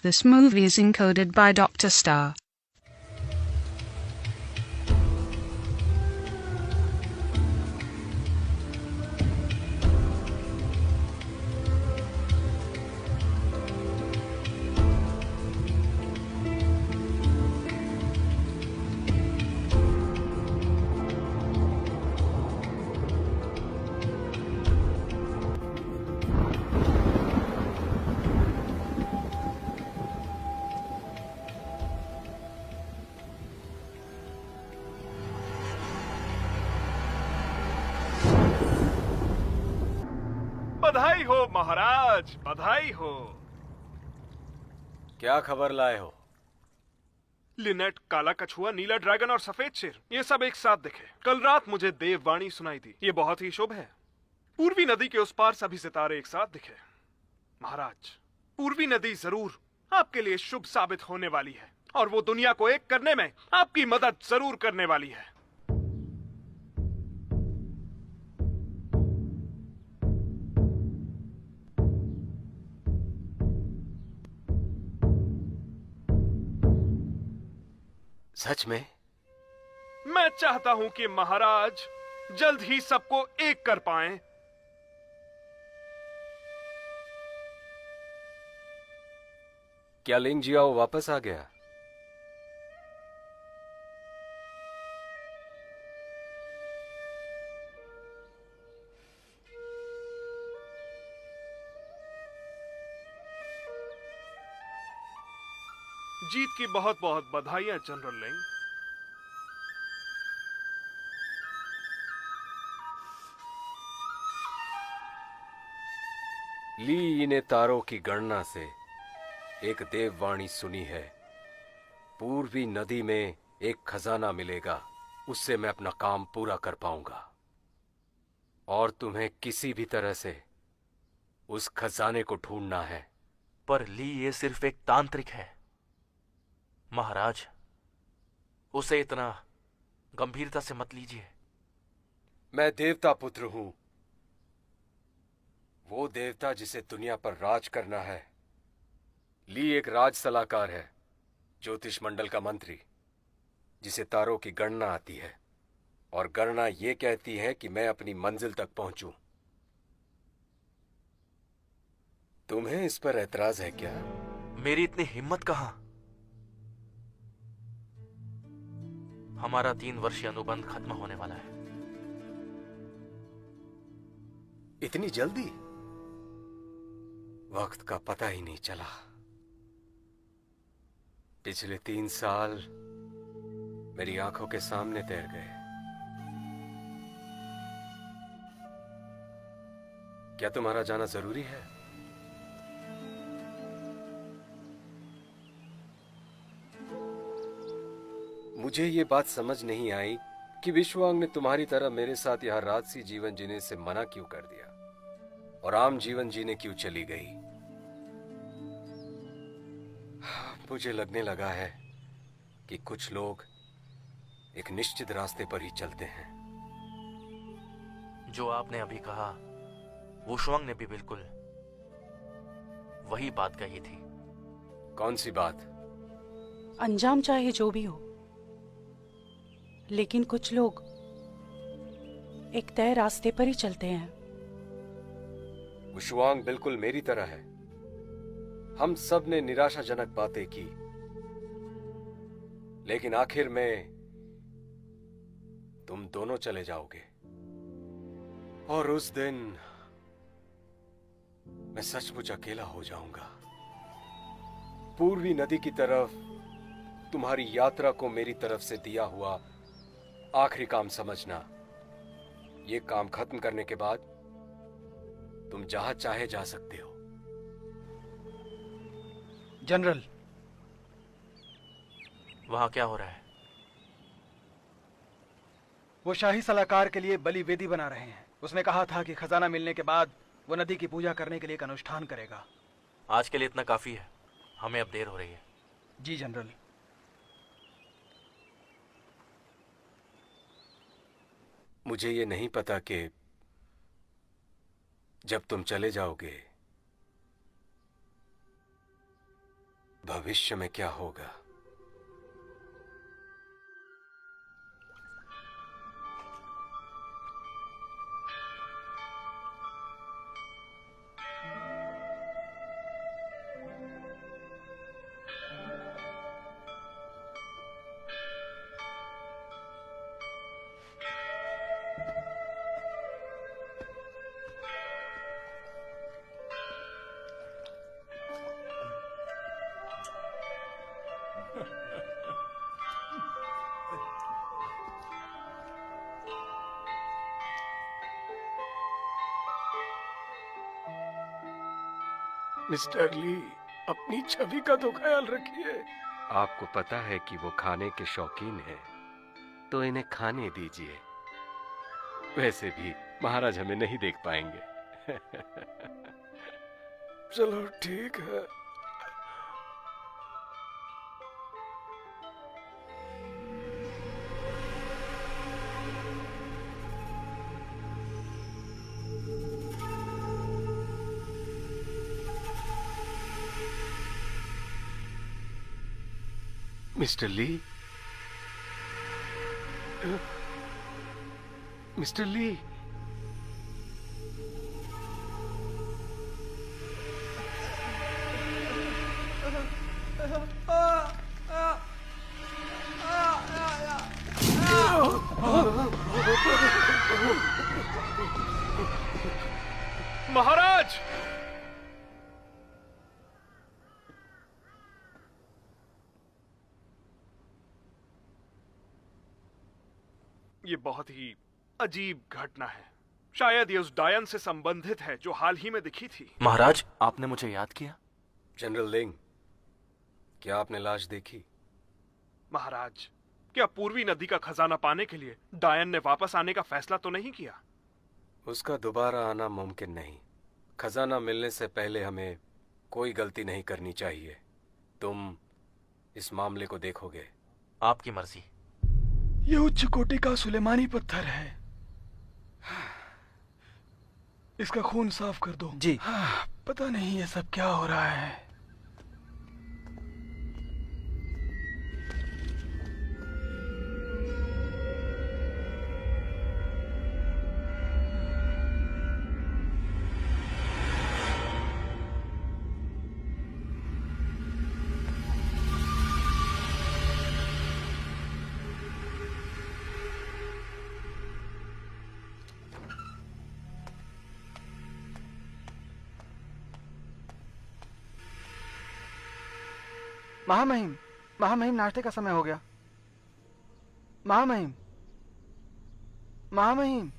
This movie is encoded by Dr. Star. बधाई हो महाराज, बधाई हो। क्या खबर लाए हो? लिनेट, काला कछुआ, नीला ड्रैगन और सफेद शेर, ये सब एक साथ दिखे। कल रात मुझे देववाणी सुनाई दी। ये बहुत ही शुभ है। पूर्वी नदी के उस पार सभी सितारे एक साथ दिखे। महाराज, पूर्वी नदी जरूर आपके लिए शुभ साबित होने वाली है और वो दुनिया को एक करने में आपकी मदद जरूर करने वाली है। सच में? मैं चाहता हूं कि महाराज जल्द ही सबको एक कर पाएं। क्या लिंग जियाओ वापस आ गया? जीत की बहुत बहुत बधाइयां जनरल लिंग। ली ने तारों की गणना से एक देववाणी सुनी है। पूर्वी नदी में एक खजाना मिलेगा, उससे मैं अपना काम पूरा कर पाऊंगा और तुम्हें किसी भी तरह से उस खजाने को ढूंढना है। पर ली ये सिर्फ एक तांत्रिक है महाराज, उसे इतना गंभीरता से मत लीजिए। मैं देवता पुत्र हूं, वो देवता जिसे दुनिया पर राज करना है। ली एक राज सलाहकार है, ज्योतिष मंडल का मंत्री, जिसे तारों की गणना आती है और गणना ये कहती है कि मैं अपनी मंजिल तक पहुंचूं। तुम्हें इस पर ऐतराज है क्या? मेरी इतनी हिम्मत कहां। हमारा 3 वर्षीय अनुबंध खत्म होने वाला है। इतनी जल्दी? वक्त का पता ही नहीं चला। पिछले 3 साल मेरी आंखों के सामने तैर गए। क्या तुम्हारा जाना जरूरी है? मुझे ये बात समझ नहीं आई कि विश्वांग ने तुम्हारी तरह मेरे साथ यहां राजसी जीवन जीने से मना क्यों कर दिया और आम जीवन जीने क्यों चली गई। मुझे लगने लगा है कि कुछ लोग एक निश्चित रास्ते पर ही चलते हैं। जो आपने अभी कहा, वुशुआंग ने भी बिल्कुल वही बात कही थी। कौन सी बात? अंजाम चाहे जो भी हो, लेकिन कुछ लोग एक तय रास्ते पर ही चलते हैं। वुशुआंग बिल्कुल मेरी तरह है। हम सब ने निराशाजनक बातें की, लेकिन आखिर में तुम दोनों चले जाओगे और उस दिन मैं सचमुच अकेला हो जाऊंगा। पूर्वी नदी की तरफ तुम्हारी यात्रा को मेरी तरफ से दिया हुआ आखिरी काम समझना। ये काम खत्म करने के बाद तुम जहां चाहे जा सकते हो। जनरल, वहां क्या हो रहा है? वो शाही सलाहकार के लिए बलि वेदी बना रहे हैं। उसने कहा था कि खजाना मिलने के बाद वो नदी की पूजा करने के लिए एक अनुष्ठान करेगा। आज के लिए इतना काफी है, हमें अब देर हो रही है। जी जनरल। मुझे ये नहीं पता कि जब तुम चले जाओगे भविष्य में क्या होगा? मिस्टर ली, अपनी छवि का तो ख्याल रखिए। आपको पता है कि वो खाने के शौकीन हैं, तो इन्हें खाने दीजिए। वैसे भी महाराज हमें नहीं देख पाएंगे। चलो ठीक है। मिस्टर ली, मिस्टर ली, महाराज! ये बहुत ही अजीब घटना है। शायद ये उस डायन से संबंधित है जो हाल ही में दिखी थी। महाराज, आपने मुझे याद किया? जनरल लिंग, क्या आपने लाश देखी? महाराज, क्या पूर्वी नदी का खजाना पाने के लिए डायन ने वापस आने का फैसला तो नहीं किया? उसका दोबारा आना मुमकिन नहीं। खजाना मिलने से पहले हमें कोई गलती नहीं करनी चाहिए। तुम इस मामले को देखोगे? आपकी मर्जी। ये उच्च कोटि का सुलेमानी पत्थर है। इसका खून साफ कर दो। जी। पता नहीं ये सब क्या हो रहा है। महामहिम, महामहिम, नाश्ते का समय हो गया। महामहिम, महामहिम।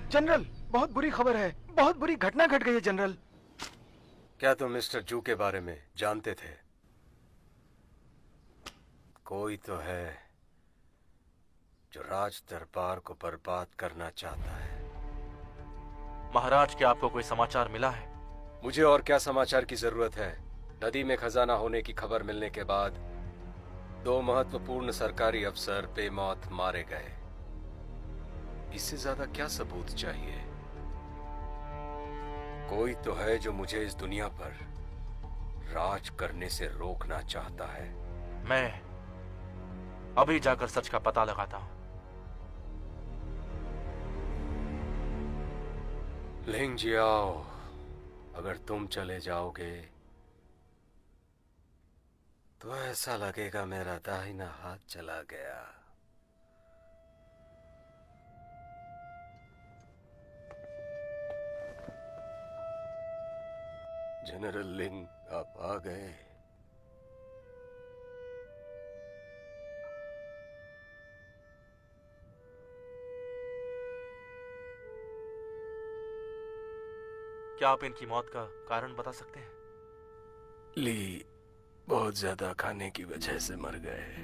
जनरल, बहुत बुरी खबर है। बहुत बुरी घटना घट गई है जनरल। क्या तुम मिस्टर जू के बारे में जानते थे? कोई तो है जो राज दरबार को बर्बाद करना चाहता है। महाराज, क्या आपको कोई समाचार मिला है? मुझे और क्या समाचार की जरूरत है? नदी में खजाना होने की खबर मिलने के बाद 2 महत्वपूर्ण सरकारी अफसर बेमौत मारे गए। इससे ज्यादा क्या सबूत चाहिए? कोई तो है जो मुझे इस दुनिया पर राज करने से रोकना चाहता है। मैं अभी जाकर सच का पता लगाता हूं। लिंग जियाओ, अगर तुम चले जाओगे तो ऐसा लगेगा मेरा दाहिना हाथ चला गया। जनरल लिंग, आप आ गए। क्या आप इनकी मौत का कारण बता सकते हैं? ली बहुत ज्यादा खाने की वजह से मर गए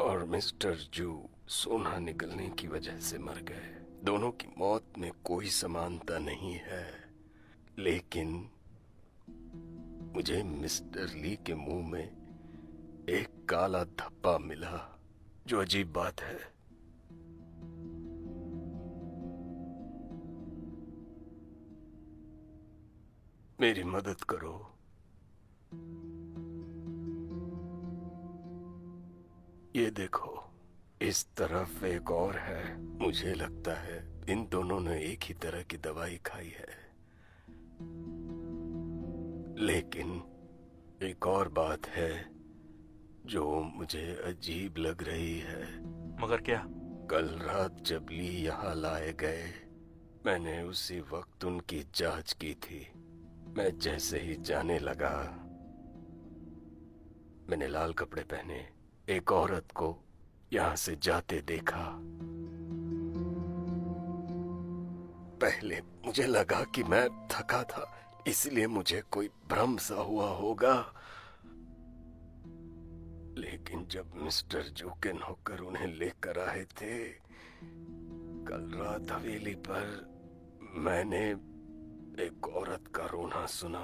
और मिस्टर जू सोना निकलने की वजह से मर गए। दोनों की मौत में कोई समानता नहीं है, लेकिन मुझे मिस्टर ली के मुंह में एक काला धब्बा मिला, जो अजीब बात है। मेरी मदद करो। ये देखो, इस तरफ एक और है। मुझे लगता है इन दोनों ने एक ही तरह की दवाई खाई है। लेकिन एक और बात है जो मुझे अजीब लग रही है। मगर क्या? कल रात जब ली यहाँ लाए गए, मैंने उसी वक्त उनकी जांच की थी। मैं जैसे ही जाने लगा, मैंने लाल कपड़े पहने एक औरत को यहां से जाते देखा। पहले मुझे लगा कि मैं थका था, इसलिए मुझे कोई भ्रम सा हुआ होगा। लेकिन जब मिस्टर जू के नौकर उन्हें लेकर आए थे कल रात हवेली पर, मैंने एक औरत का रोना सुना।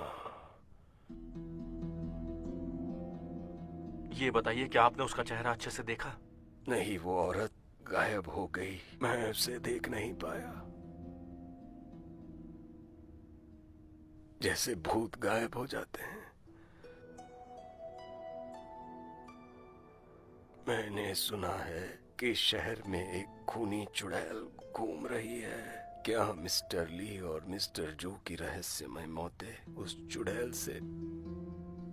ये बताइए कि आपने उसका चेहरा अच्छे से देखा? नहीं, वो औरत गायब हो गई। मैं उसे देख नहीं पाया। जैसे भूत गायब हो जाते हैं। मैंने सुना है कि शहर में एक खूनी चुड़ैल घूम रही है। क्या मिस्टर ली और मिस्टर जू की रहस्यमय मौतें उस चुड़ैल से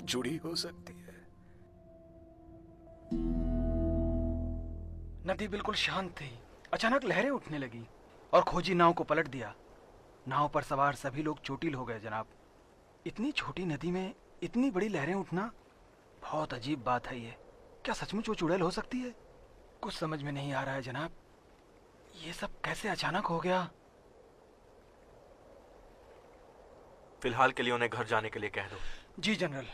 जुड़ी हो सकती है? नदी बिल्कुल शांत थी। अचानक लहरें उठने लगी और खोजी नाव को पलट दिया। नाव पर सवार सभी लोग चोटिल हो गए जनाब। इतनी छोटी नदी में इतनी बड़ी लहरें उठना बहुत अजीब बात है। ये क्या सचमुच वो चुड़ैल हो सकती है? कुछ समझ में नहीं आ रहा है जनाब। ये सब कैसे अचानक हो गया? फिलहाल के लिए उन्हें घर जाने के लिए कह दो। जी जनरल।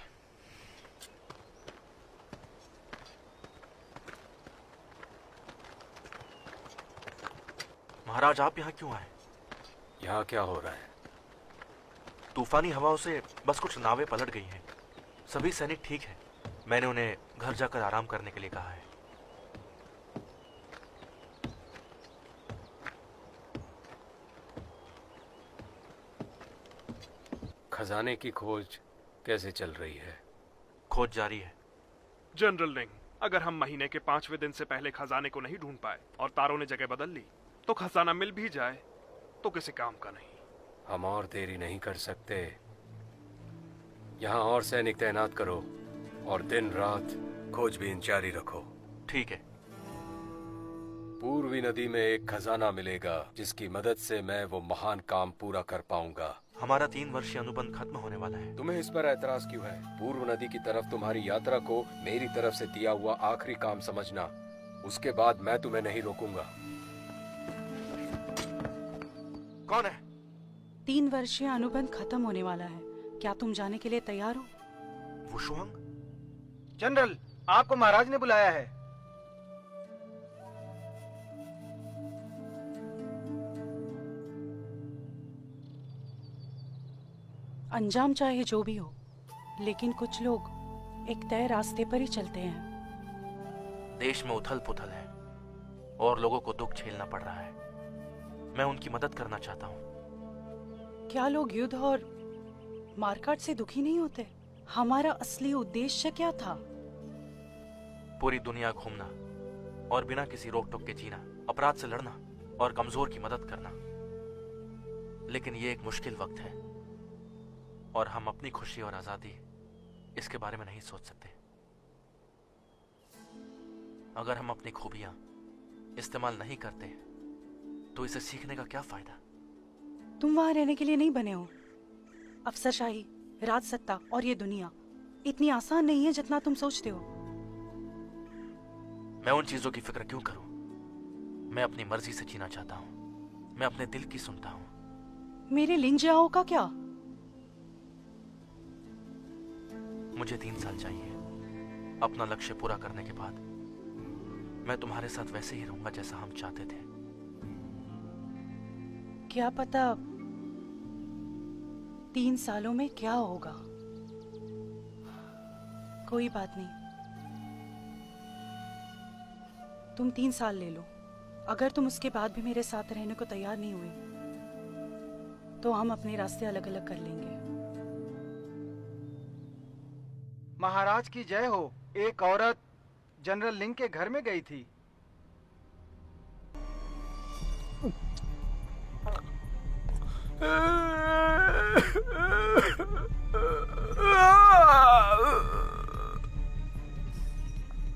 महाराज, आप यहाँ क्यों आए? यहाँ क्या हो रहा है? तूफानी हवाओं से बस कुछ नावें पलट गई हैं। सभी सैनिक ठीक हैं। मैंने उन्हें घर जाकर आराम करने के लिए कहा है। खजाने की खोज कैसे चल रही है? खोज जारी है। जनरल लिंग, अगर हम महीने के 5वें दिन से पहले खजाने को नहीं ढूंढ पाए और तारों ने जगह बदल ली तो खजाना मिल भी जाए तो किसी काम का नहीं। हम और देरी नहीं कर सकते। यहाँ और सैनिक तैनात करो और दिन रात खोजबीन जारी रखो। ठीक है। पूर्वी नदी में एक खजाना मिलेगा जिसकी मदद से मैं वो महान काम पूरा कर पाऊंगा। हमारा 3 वर्षीय अनुबंध खत्म होने वाला है। तुम्हें इस पर एतराज क्यों है? पूर्व नदी की तरफ तुम्हारी यात्रा को मेरी तरफ से दिया हुआ आखिरी काम समझना। उसके बाद मैं तुम्हें नहीं रोकूंगा। कौन है? 3 वर्षीय अनुबंध खत्म होने वाला है। क्या तुम जाने के लिए तैयार हो? वुशुआंग? जनरल, आपको महाराज ने बुलाया है। अंजाम चाहे जो भी हो, लेकिन कुछ लोग एक तय रास्ते पर ही चलते हैं। देश में उथल पुथल है और लोगों को दुख झेलना पड़ रहा है। मैं उनकी मदद करना चाहता हूँ। क्या लोग युद्ध और मारकाट से दुखी नहीं होते? हमारा असली उद्देश्य क्या था? पूरी दुनिया घूमना और बिना किसी रोक टोक के जीना, अपराध से लड़ना और कमजोर की मदद करना। लेकिन ये एक मुश्किल वक्त है और हम अपनी खुशी और आजादी इसके बारे में नहीं सोच सकते। अगर हम अपनी खूबियां इस्तेमाल नहीं करते तो इसे सीखने का क्या फायदा? तुम वहां रहने के लिए नहीं बने हो। अफसरशाही, राजसत्ता और ये दुनिया इतनी आसान नहीं है जितना तुम सोचते हो। मैं उन चीजों की फिक्र क्यों करूं? मैं अपनी मर्जी से जीना चाहता हूं। मैं अपने दिल की सुनता हूं। मेरे लिंजियाओ का क्या? मुझे 3 साल चाहिए। अपना लक्ष्य पूरा करने के बाद मैं तुम्हारे साथ वैसे ही रहूंगा जैसा हम चाहते थे। क्या पता 3 सालों में क्या होगा। कोई बात नहीं, तुम 3 साल ले लो। अगर तुम उसके बाद भी मेरे साथ रहने को तैयार नहीं हुए तो हम अपने रास्ते अलग अलग कर लेंगे। महाराज की जय हो। एक औरत जनरल लिंग के घर में गई थी।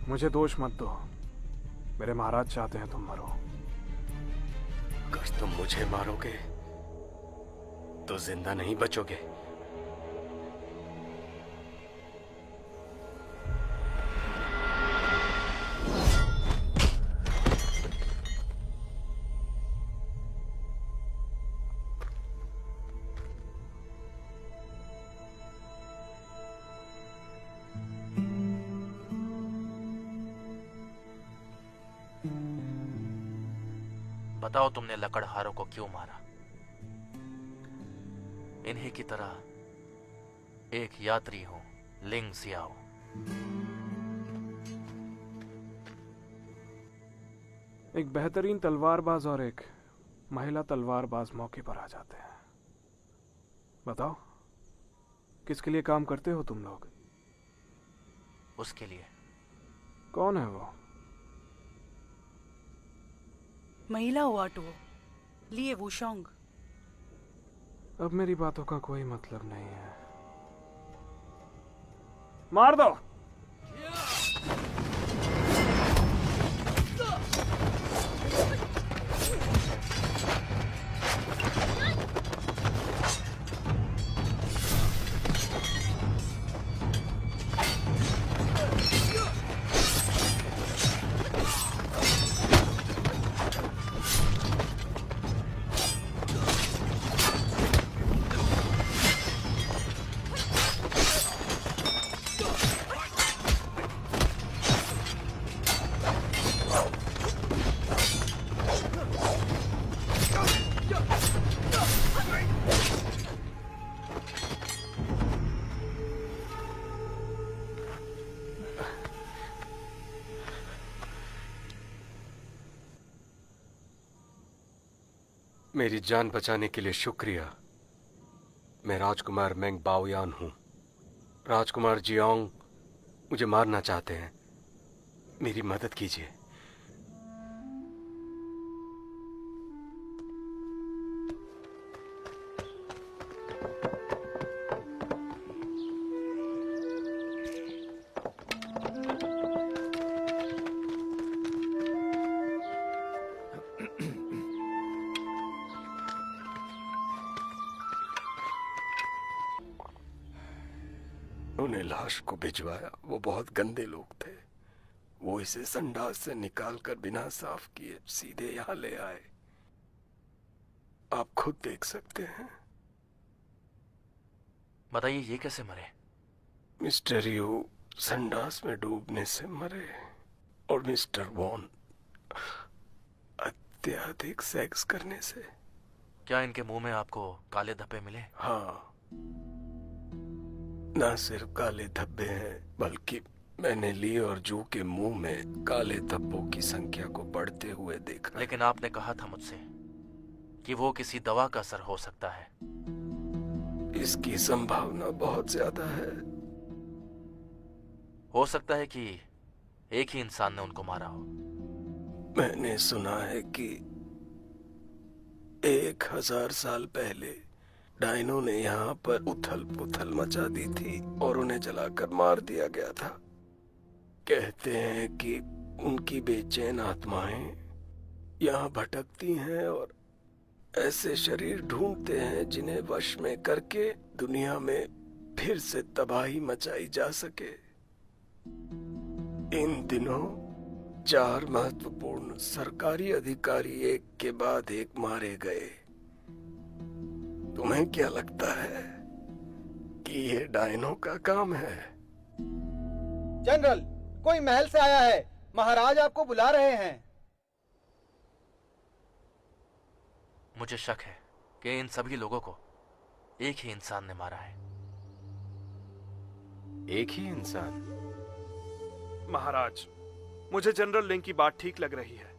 मुझे दोष मत दो, मेरे महाराज चाहते हैं तुम मरो। अगर तुम मुझे मारोगे तो जिंदा नहीं बचोगे। बताओ तुमने लकड़हारों को क्यों मारा? इन्हीं की तरह एक यात्री हूं, लिंग सियाओ। एक बेहतरीन तलवारबाज और एक महिला तलवारबाज मौके पर आ जाते हैं। बताओ, किसके लिए काम करते हो तुम लोग? उसके लिए। कौन है वो? महिला हुआ टो लिए वुशोंग। अब मेरी बातों का कोई मतलब नहीं है। मार दो। मेरी जान बचाने के लिए शुक्रिया। मैं राजकुमार मेंग बाओयान हूं। राजकुमार जियांग मुझे मारना चाहते हैं। मेरी मदद कीजिए। उन्हें लाश को भिजवाया। वो बहुत गंदे लोग थे। वो इसे संडास से निकालकर बिना साफ किए सीधे यहाँ ले आए। आप खुद देख सकते हैं। बताइए, ये कैसे मरे? मिस्टर यू संडास में डूबने से मरे और मिस्टर वॉन अत्यधिक सेक्स करने से। क्या इनके मुंह में आपको काले धब्बे मिले? हाँ, ना सिर्फ काले धब्बे हैं बल्कि मैंने ली और जू के मुंह में काले धब्बों की संख्या को बढ़ते हुए देखा। लेकिन आपने कहा था मुझसे कि वो किसी दवा का असर हो सकता है। इसकी संभावना बहुत ज्यादा है। हो सकता है कि एक ही इंसान ने उनको मारा हो। मैंने सुना है कि 1000 साल पहले डायनो ने यहाँ पर उथल पुथल मचा दी थी और उन्हें जलाकर मार दिया गया था। कहते हैं कि उनकी बेचैन आत्माएं यहाँ भटकती हैं और ऐसे शरीर ढूंढते हैं जिन्हें वश में करके दुनिया में फिर से तबाही मचाई जा सके। इन दिनों 4 महत्वपूर्ण सरकारी अधिकारी एक के बाद एक मारे गए। तुम्हें क्या लगता है कि ये डायनो का काम है? जनरल, कोई महल से आया है। महाराज आपको बुला रहे हैं। मुझे शक है कि इन सभी लोगों को एक ही इंसान ने मारा है। एक ही इंसान? महाराज, मुझे जनरल लिंग की बात ठीक लग रही है।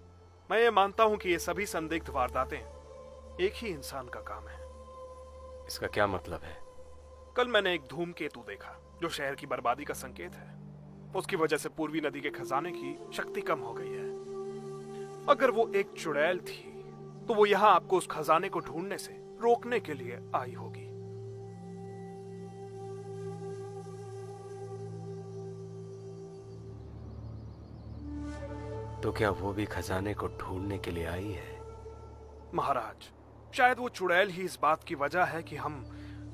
मैं ये मानता हूं कि ये सभी संदिग्ध वारदातें एक ही इंसान का काम है। इसका क्या मतलब है? कल मैंने एक धूमकेतु देखा जो शहर की बर्बादी का संकेत है। उसकी वजह से पूर्वी नदी के खजाने की शक्ति कम हो गई है। अगर वो एक चुड़ैल थी तो वो यहां आपको उस खजाने को ढूंढने से रोकने के लिए आई होगी। तो क्या वो भी खजाने को ढूंढने के लिए आई है? महाराज, शायद वो चुड़ैल ही इस बात की वजह है कि हम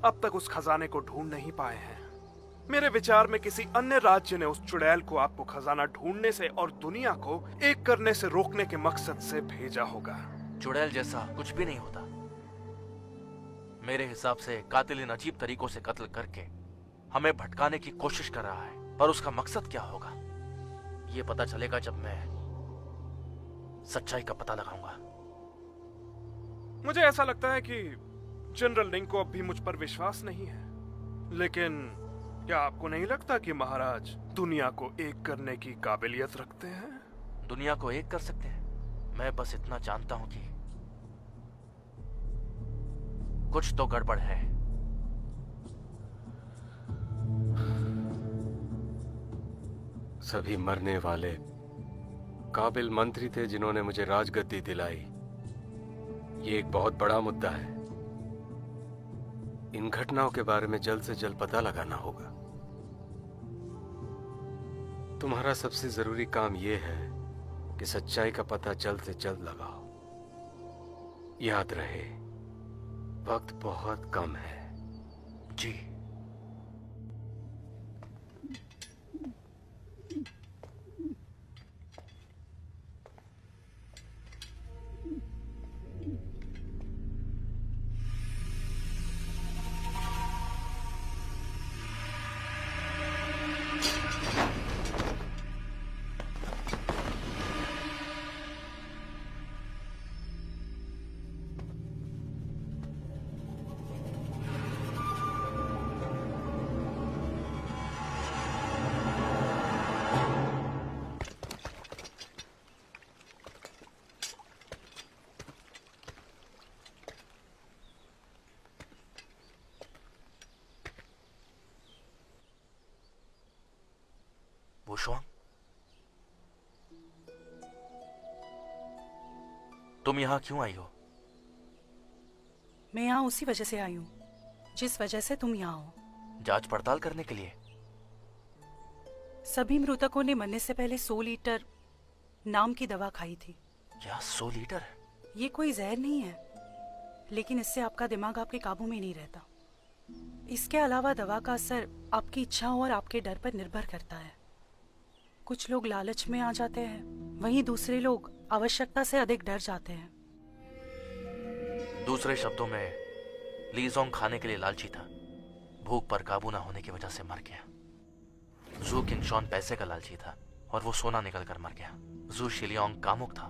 अब तक उस खजाने को ढूंढ नहीं पाए हैं। मेरे विचार में किसी अन्य राज्य ने उस चुड़ैल को आपको खजाना ढूंढने से और दुनिया को एक करने से रोकने के मकसद से भेजा होगा। चुड़ैल जैसा कुछ भी नहीं होता। मेरे हिसाब से कातिल इन अजीब तरीकों से कत्ल करके हमें भटकाने की कोशिश कर रहा है, पर उसका मकसद क्या होगा ये पता चलेगा जब मैं सच्चाई का पता लगाऊंगा। मुझे ऐसा लगता है कि जनरल लिंग को अब भी मुझ पर विश्वास नहीं है, लेकिन क्या आपको नहीं लगता कि महाराज दुनिया को एक करने की काबिलियत रखते हैं? दुनिया को एक कर सकते हैं। मैं बस इतना जानता हूं कि कुछ तो गड़बड़ है। सभी मरने वाले काबिल मंत्री थे जिन्होंने मुझे राजगद्दी दिलाई। ये एक बहुत बड़ा मुद्दा है। इन घटनाओं के बारे में जल्द से जल्द पता लगाना होगा। तुम्हारा सबसे जरूरी काम यह है कि सच्चाई का पता जल्द से जल्द लगाओ। याद रहे, वक्त बहुत कम है। जी। वुशुआंग, तुम यहां क्यों आई हो? मैं यहाँ उसी वजह से आई हूँ जिस वजह से तुम यहाँ हो। जांच पड़ताल करने के लिए? सभी मृतकों ने मरने से पहले 100 लीटर नाम की दवा खाई थी। क्या 100 लीटर? ये कोई जहर नहीं है, लेकिन इससे आपका दिमाग आपके काबू में नहीं रहता। इसके अलावा दवा का असर आपकी इच्छाओं और आपके डर पर निर्भर करता है। कुछ लोग लालच में आ जाते हैं, वहीं दूसरे लोग आवश्यकता से अधिक डर जाते हैं। दूसरे शब्दों में लीजोंग खाने के लिए लालची था, भूख पर काबू ना होने की वजह से मर गया। जू किंगशॉन पैसे का लालची था और वो सोना निकल कर मर गया। जू शिलियोंग कामुक था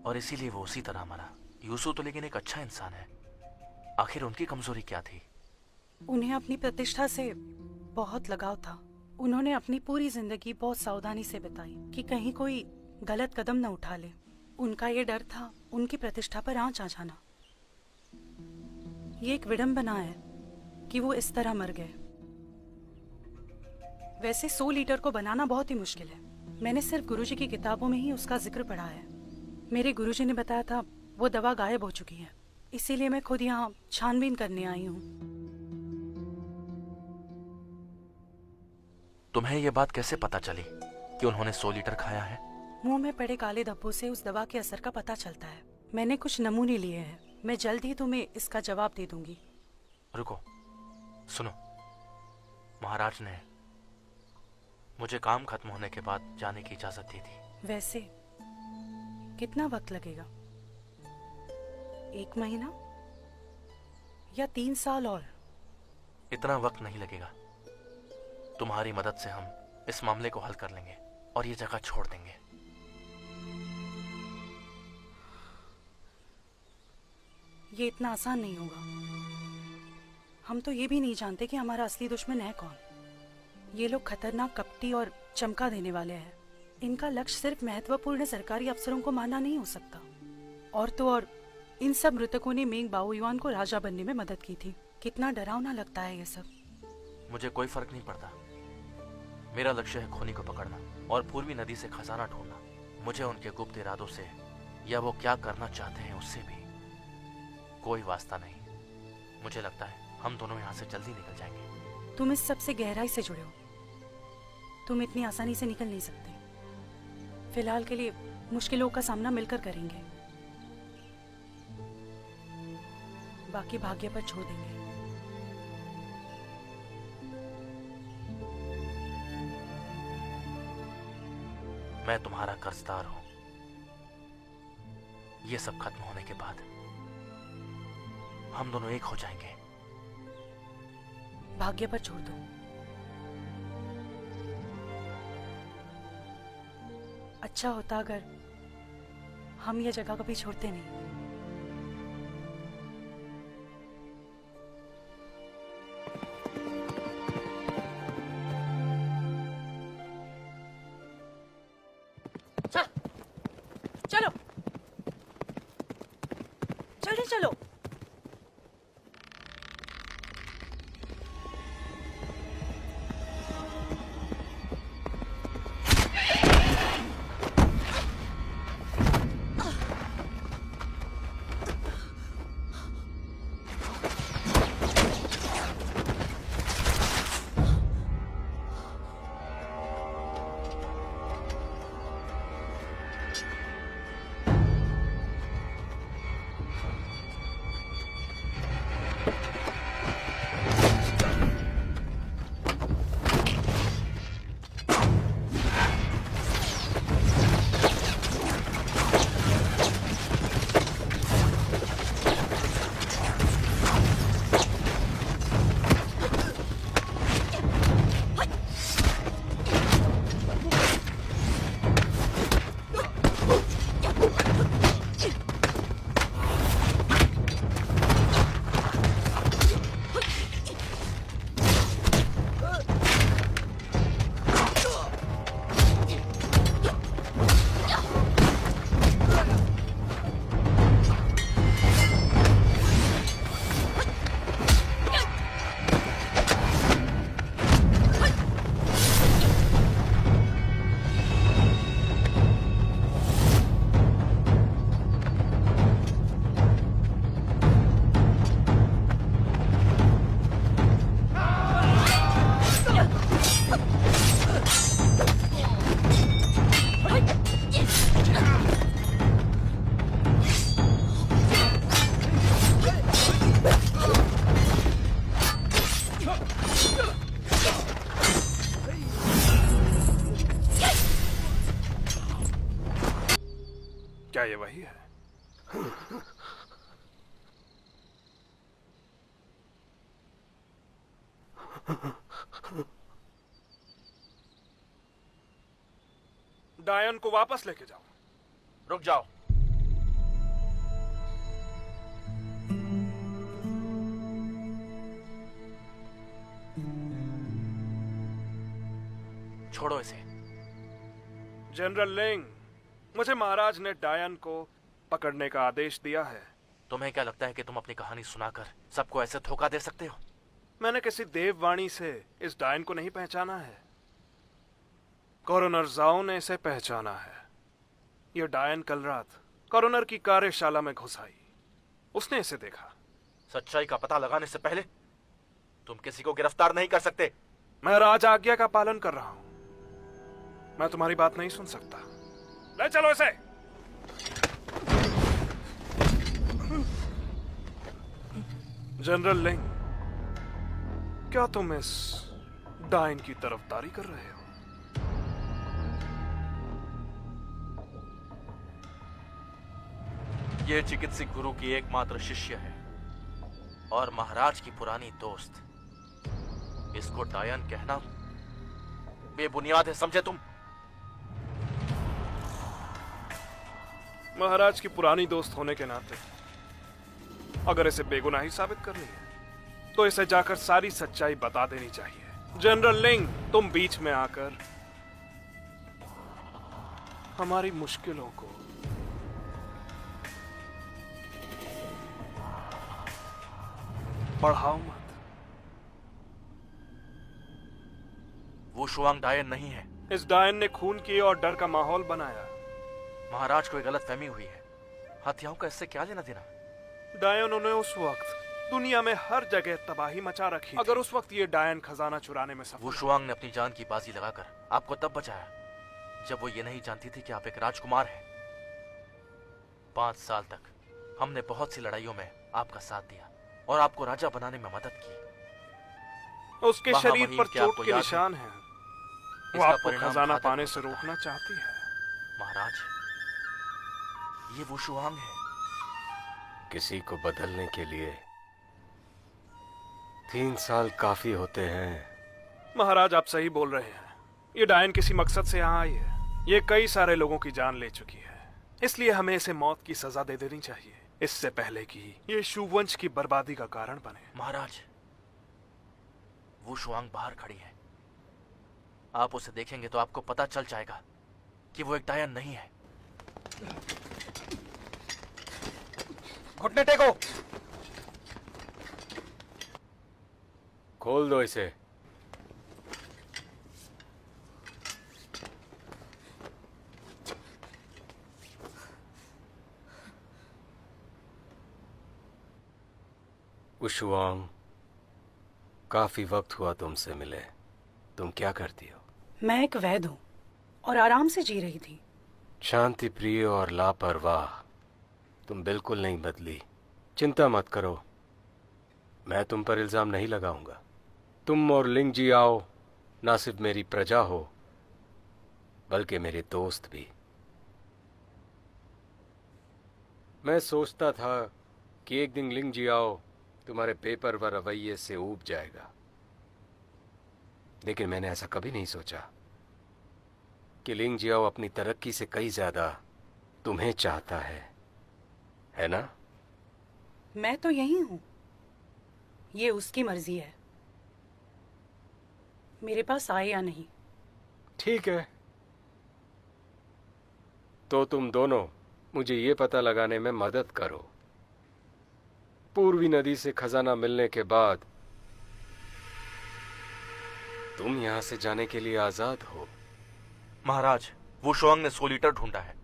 और इसीलिए वो उसी तरह मरा। यूसु तो लेकिन एक अच्छा इंसान है। आखिर उनकी कमजोरी क्या थी? उन्हें अपनी प्रतिष्ठा से बहुत लगाव था। उन्होंने अपनी पूरी जिंदगी बहुत सावधानी से बिताई कि कहीं कोई गलत कदम न उठा ले। उनका ये डर था उनकी प्रतिष्ठा पर आंच आ जाना। ये एक विडंबना है कि वो इस तरह मर गए। वैसे 100 लीटर को बनाना बहुत ही मुश्किल है। मैंने सिर्फ गुरुजी की किताबों में ही उसका जिक्र पढ़ा है। मेरे गुरुजी ने बताया था वो दवा गायब हो चुकी है, इसीलिए मैं खुद यहाँ छानबीन करने आई हूँ। तुम्हें यह बात कैसे पता चली कि उन्होंने 100 लीटर खाया है? मुंह में पड़े काले धब्बों से उस दवा के असर का पता चलता है। मैंने कुछ नमूने लिए हैं, मैं जल्द ही तुम्हें इसका जवाब दे दूंगी। रुको, सुनो। महाराज ने मुझे काम खत्म होने के बाद जाने की इजाजत दी थी। वैसे कितना वक्त लगेगा? 1 महीना या 3 साल? और इतना वक्त नहीं लगेगा। तुम्हारी मदद से हम इस मामले को हल कर लेंगे और ये जगह छोड़ देंगे। ये इतना आसान नहीं होगा। हम तो ये भी नहीं जानते कि हमारा असली दुश्मन है कौन। ये लोग खतरनाक, कपटी और चमका देने वाले हैं। इनका लक्ष्य सिर्फ महत्वपूर्ण सरकारी अफसरों को मारना नहीं हो सकता। और तो और इन सब मृतकों ने मेंग बाओयुआन को राजा बनने में मदद की थी। कितना डरावना लगता है ये सब। मुझे कोई फर्क नहीं पड़ता। मेरा लक्ष्य है खूनी को पकड़ना और पूर्वी नदी से खजाना ढूंढना। मुझे उनके गुप्त इरादों से या वो क्या करना चाहते हैं उससे भी कोई वास्ता नहीं। मुझे लगता है हम दोनों यहाँ से जल्दी निकल जाएंगे। तुम इस सब से गहराई से जुड़े हो। तुम इतनी आसानी से निकल नहीं सकते। फिलहाल के लिए मुश्किलों का सामना मिलकर करेंगे, बाकी भाग्य पर छोड़ देंगे। मैं तुम्हारा कर्जदार हूं। ये सब खत्म होने के बाद हम दोनों एक हो जाएंगे। भाग्य पर छोड़ दो। अच्छा होता अगर हम ये जगह कभी छोड़ते नहीं। चलो जल्दी चलो। क्या ये वही है? डायन को वापस लेके जाओ। रुक जाओ। छोड़ो इसे। जनरल लिंग, मुझे महाराज ने डायन को पकड़ने का आदेश दिया है। तुम्हें क्या लगता है कि तुम अपनी कहानी सुनाकर सबको ऐसे धोखा दे सकते हो? मैंने किसी देववाणी से इस डायन को नहीं पहचाना है। कॉरोनर जाओ ने इसे पहचाना है। यह डायन कल रात कॉरोनर की कार्यशाला में घुस आई। उसने इसे देखा। सच्चाई का पता लगाने से पहले तुम किसी को गिरफ्तार नहीं कर सकते। मैं राज आज्ञा का पालन कर रहा हूं। मैं तुम्हारी बात नहीं सुन सकता। ले चलो इसे। जनरल लिंग, क्या तुम इस डायन की तरफदारी कर रहे हो? ये चिकित्सक गुरु की एकमात्र शिष्य है और महाराज की पुरानी दोस्त। इसको डायन कहना बेबुनियाद है, समझे तुम? महाराज की पुरानी दोस्त होने के नाते अगर इसे बेगुनाही साबित करनी है तो इसे जाकर सारी सच्चाई बता देनी चाहिए। जनरल लिंग, तुम बीच में आकर हमारी मुश्किलों को बढ़ाओ मत। वो शुआंग डायन नहीं है। इस डायन ने खून किए और डर का माहौल बनाया। महाराज को एक गलतफहमी हुई है। हत्याओं का इससे क्या लेना देना? डायनों ने उस वक्त दुनिया में हर जगह तबाही मचा रखी। अगर उस वक्त ये डायन खजाना चुराने में सफल, वो शुआंग ने अपनी जान की बाजी लगाकर आपको तब बचाया जब वो ये नहीं जानती थी कि आप एक राजकुमार हैं। 5 साल तक हमने बहुत सी लड़ाइयों में आपका साथ दिया और आपको राजा बनाने में मदद की। उसके शरीर पर चोट के निशान हैं। वो आपको खजाना पाने से रोकना चाहती है। महाराज, ये वो शुआंग है। किसी को बदलने के लिए 3 साल काफी होते हैं। महाराज, आप सही बोल रहे हैं। ये डायन किसी मकसद से यहाँ आई है। ये कई सारे लोगों की जान ले चुकी है, इसलिए हमें इसे मौत की सजा दे देनी चाहिए, इससे पहले कि ये शुवंश की बर्बादी का कारण बने। महाराज, वो शुआंग बाहर खड़ी है। आप उसे देखेंगे तो आपको पता चल जाएगा कि वो एक डायन नहीं है। घुटने टेको। खोल दो इसे। शुआंग, काफी वक्त हुआ तुमसे मिले। तुम क्या करती हो? मैं एक वैद हूँ और आराम से जी रही थी। शांति प्रिय और लापरवाह तुम बिल्कुल नहीं बदली। चिंता मत करो, मैं तुम पर इल्जाम नहीं लगाऊंगा। तुम और लिंग जी आओ ना सिर्फ मेरी प्रजा हो बल्कि मेरे दोस्त भी। मैं सोचता था कि एक दिन लिंग जी आओ तुम्हारे पेपर व रवैये से ऊब जाएगा, लेकिन मैंने ऐसा कभी नहीं सोचा कि लिंग जियाओ अपनी तरक्की से कई ज्यादा तुम्हें चाहता है ना? मैं तो यही हूं, ये उसकी मर्जी है, मेरे पास आए या नहीं। ठीक है, तो तुम दोनों मुझे ये पता लगाने में मदद करो, पूर्वी नदी से खजाना मिलने के बाद तुम यहां से जाने के लिए आजाद हो। महाराज, वो शुआंग ने 100 लीटर ढूंढा है।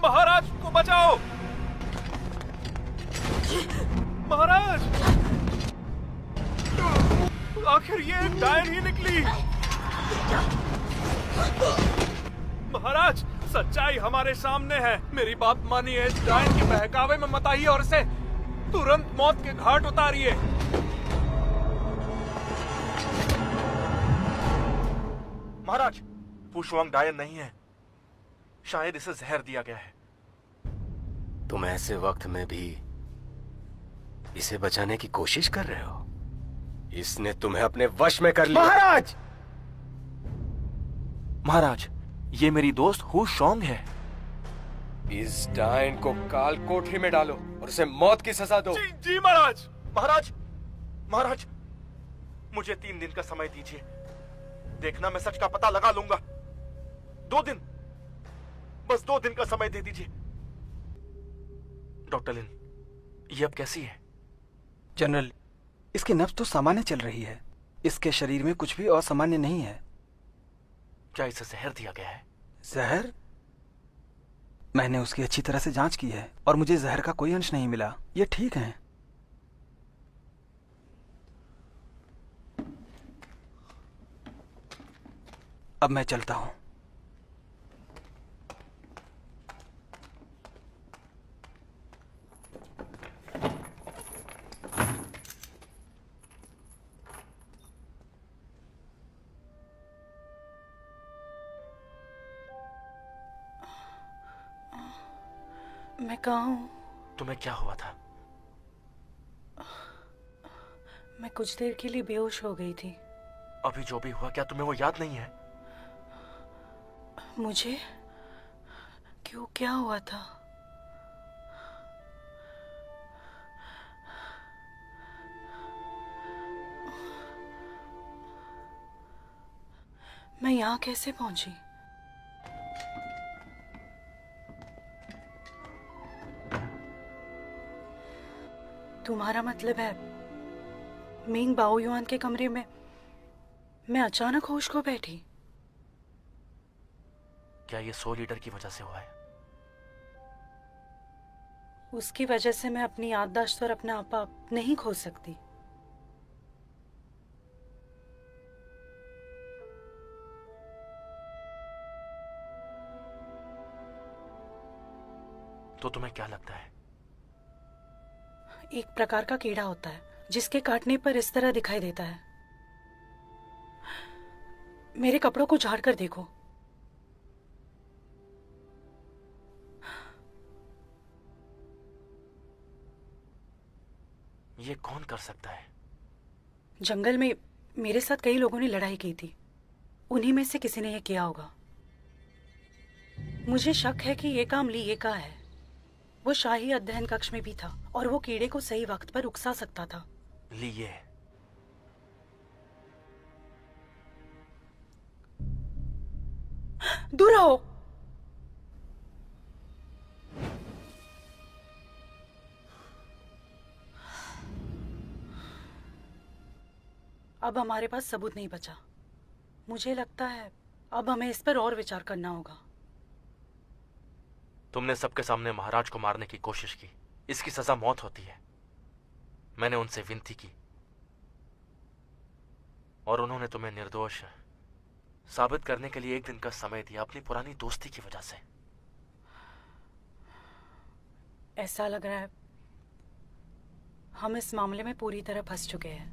महाराज को बचाओ! महाराज, आखिर ये एक डायन ही निकली। महाराज, सच्चाई हमारे सामने है। मेरी बात मानिए, इस डायन के बहकावे में मत आइए और इसे तुरंत मौत के घाट उतारिए। महाराज, वो शुआंग डायन नहीं है, शायद इसे जहर दिया गया है। तुम ऐसे वक्त में भी इसे बचाने की कोशिश कर रहे हो? इसने तुम्हें अपने वश में कर लिया। महाराज! महाराज, ये मेरी दोस्त हु शोंग है। इस डायन को काल कोठरी में डालो और उसे मौत की सजा दो। जी, जी महाराज। महाराज, महाराज, मुझे 3 दिन का समय दीजिए। देखना, मैं सच का पता लगा लूंगा। 2 दिन, बस 2 दिन का समय दे दीजिए। डॉक्टर लिन, ये अब कैसी है? जनरल, इसकी नब्ज तो सामान्य चल रही है। इसके शरीर में कुछ भी असामान्य नहीं है। क्या इसे जहर दिया गया है? जहर? मैंने उसकी अच्छी तरह से जांच की है और मुझे जहर का कोई अंश नहीं मिला। ये ठीक है। अब मैं चलता हूं। मैं कहाँ हूँ? तुम्हें क्या हुआ था? मैं कुछ देर के लिए बेहोश हो गई थी। अभी जो भी हुआ, क्या तुम्हें वो याद नहीं है? मुझे क्यों, क्या हुआ था? मैं यहाँ कैसे पहुंची? तुम्हारा मतलब है मिंग बाओ युआन के कमरे में मैं अचानक होश खो बैठी? क्या ये सोल ईटर की वजह से हुआ है? उसकी वजह से मैं अपनी याददाश्त और अपना आपा नहीं खो सकती। तो तुम्हें क्या लगता है? एक प्रकार का कीड़ा होता है जिसके काटने पर इस तरह दिखाई देता है। मेरे कपड़ों को झाड़ कर देखो। ये कौन कर सकता है? जंगल में मेरे साथ कई लोगों ने लड़ाई की थी, उन्हीं में से किसी ने यह किया होगा। मुझे शक है कि ये काम ली ये का है। वो शाही अध्ययन कक्ष में भी था और वो कीड़े को सही वक्त पर उकसा सकता था। लिए दूर रहो। अब हमारे पास सबूत नहीं बचा। मुझे लगता है अब हमें इस पर और विचार करना होगा। तुमने सबके सामने महाराज को मारने की कोशिश की। इसकी सजा मौत होती है। मैंने उनसे विनती की और उन्होंने तुम्हें निर्दोष साबित करने के लिए 1 दिन का समय दिया, अपनी पुरानी दोस्ती की वजह से। ऐसा लग रहा है हम इस मामले में पूरी तरह फंस चुके हैं।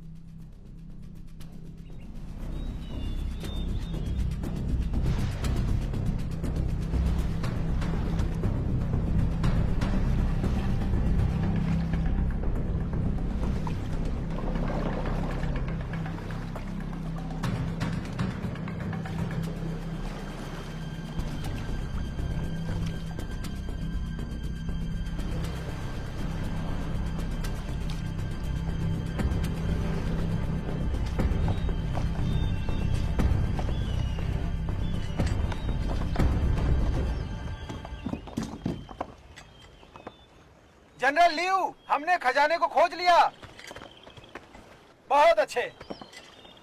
जनरल लियू, हमने खजाने को खोज लिया। बहुत अच्छे।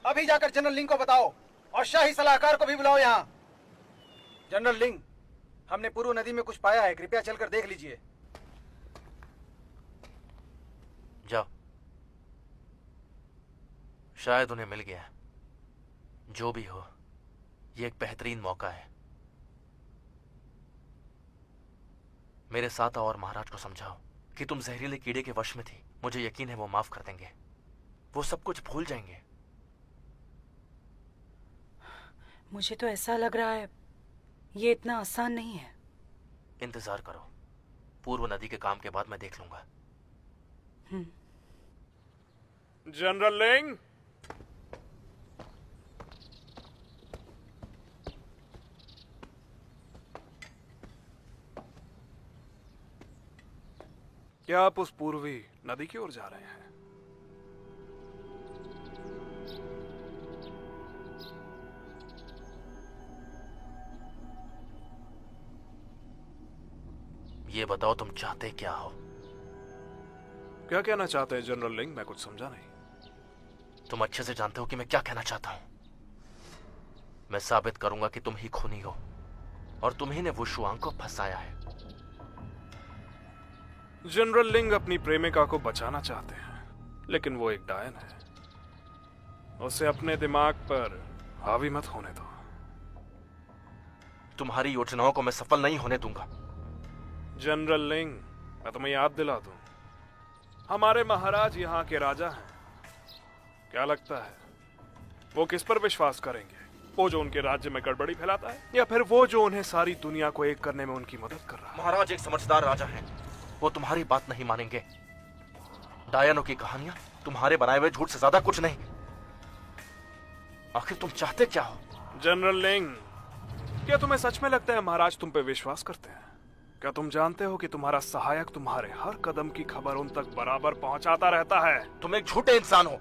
अभी जाकर जनरल लिंग को बताओ और शाही सलाहकार को भी बुलाओ यहाँ। जनरल लिंग, हमने पूर्व नदी में कुछ पाया है, कृपया चलकर देख लीजिए। जाओ, शायद उन्हें मिल गया। जो भी हो, ये एक बेहतरीन मौका है। मेरे साथ आओ और महाराज को समझाओ कि तुम जहरीले कीड़े के वश में थी। मुझे यकीन है वो माफ कर देंगे। वो सब कुछ भूल जाएंगे। मुझे तो ऐसा लग रहा है ये इतना आसान नहीं है। इंतजार करो, पूर्व नदी के काम के बाद मैं देख लूंगा। जनरल लिंग, क्या आप उस पूर्वी नदी की ओर जा रहे हैं? ये बताओ तुम चाहते क्या हो? क्या कहना चाहते हैं जनरल लिंग? मैं कुछ समझा नहीं। तुम अच्छे से जानते हो कि मैं क्या कहना चाहता हूं। मैं साबित करूंगा कि तुम ही खूनी हो और तुम ही ने वुशुआंग को फंसाया है। जनरल लिंग अपनी प्रेमिका को बचाना चाहते हैं, लेकिन वो एक डायन है। उसे अपने दिमाग पर हावी मत होने दो। तुम्हारी योजनाओं को मैं सफल नहीं होने दूंगा। जनरल लिंग, मैं तुम्हें याद दिला दूं, हमारे महाराज यहाँ के राजा हैं। क्या लगता है वो किस पर विश्वास करेंगे? वो जो उनके राज्य में गड़बड़ी फैलाता है, या फिर वो जो उन्हें सारी दुनिया को एक करने में उनकी मदद कर रहा है? महाराज एक समझदार राजा हैं। वो तुम्हारी बात नहीं मानेंगे। डायनों की कहानियां तुम्हारे बनाए हुए झूठ से ज्यादा कुछ नहीं। आखिर तुम चाहते क्या हो? जनरल लिंग, क्या तुम्हें सच में लगता है महाराज तुम पे विश्वास करते हैं? क्या तुम जानते हो कि तुम्हारा सहायक तुम्हारे हर कदम की खबर उन तक बराबर पहुंचाता रहता है? तुम एक झूठे इंसान हो।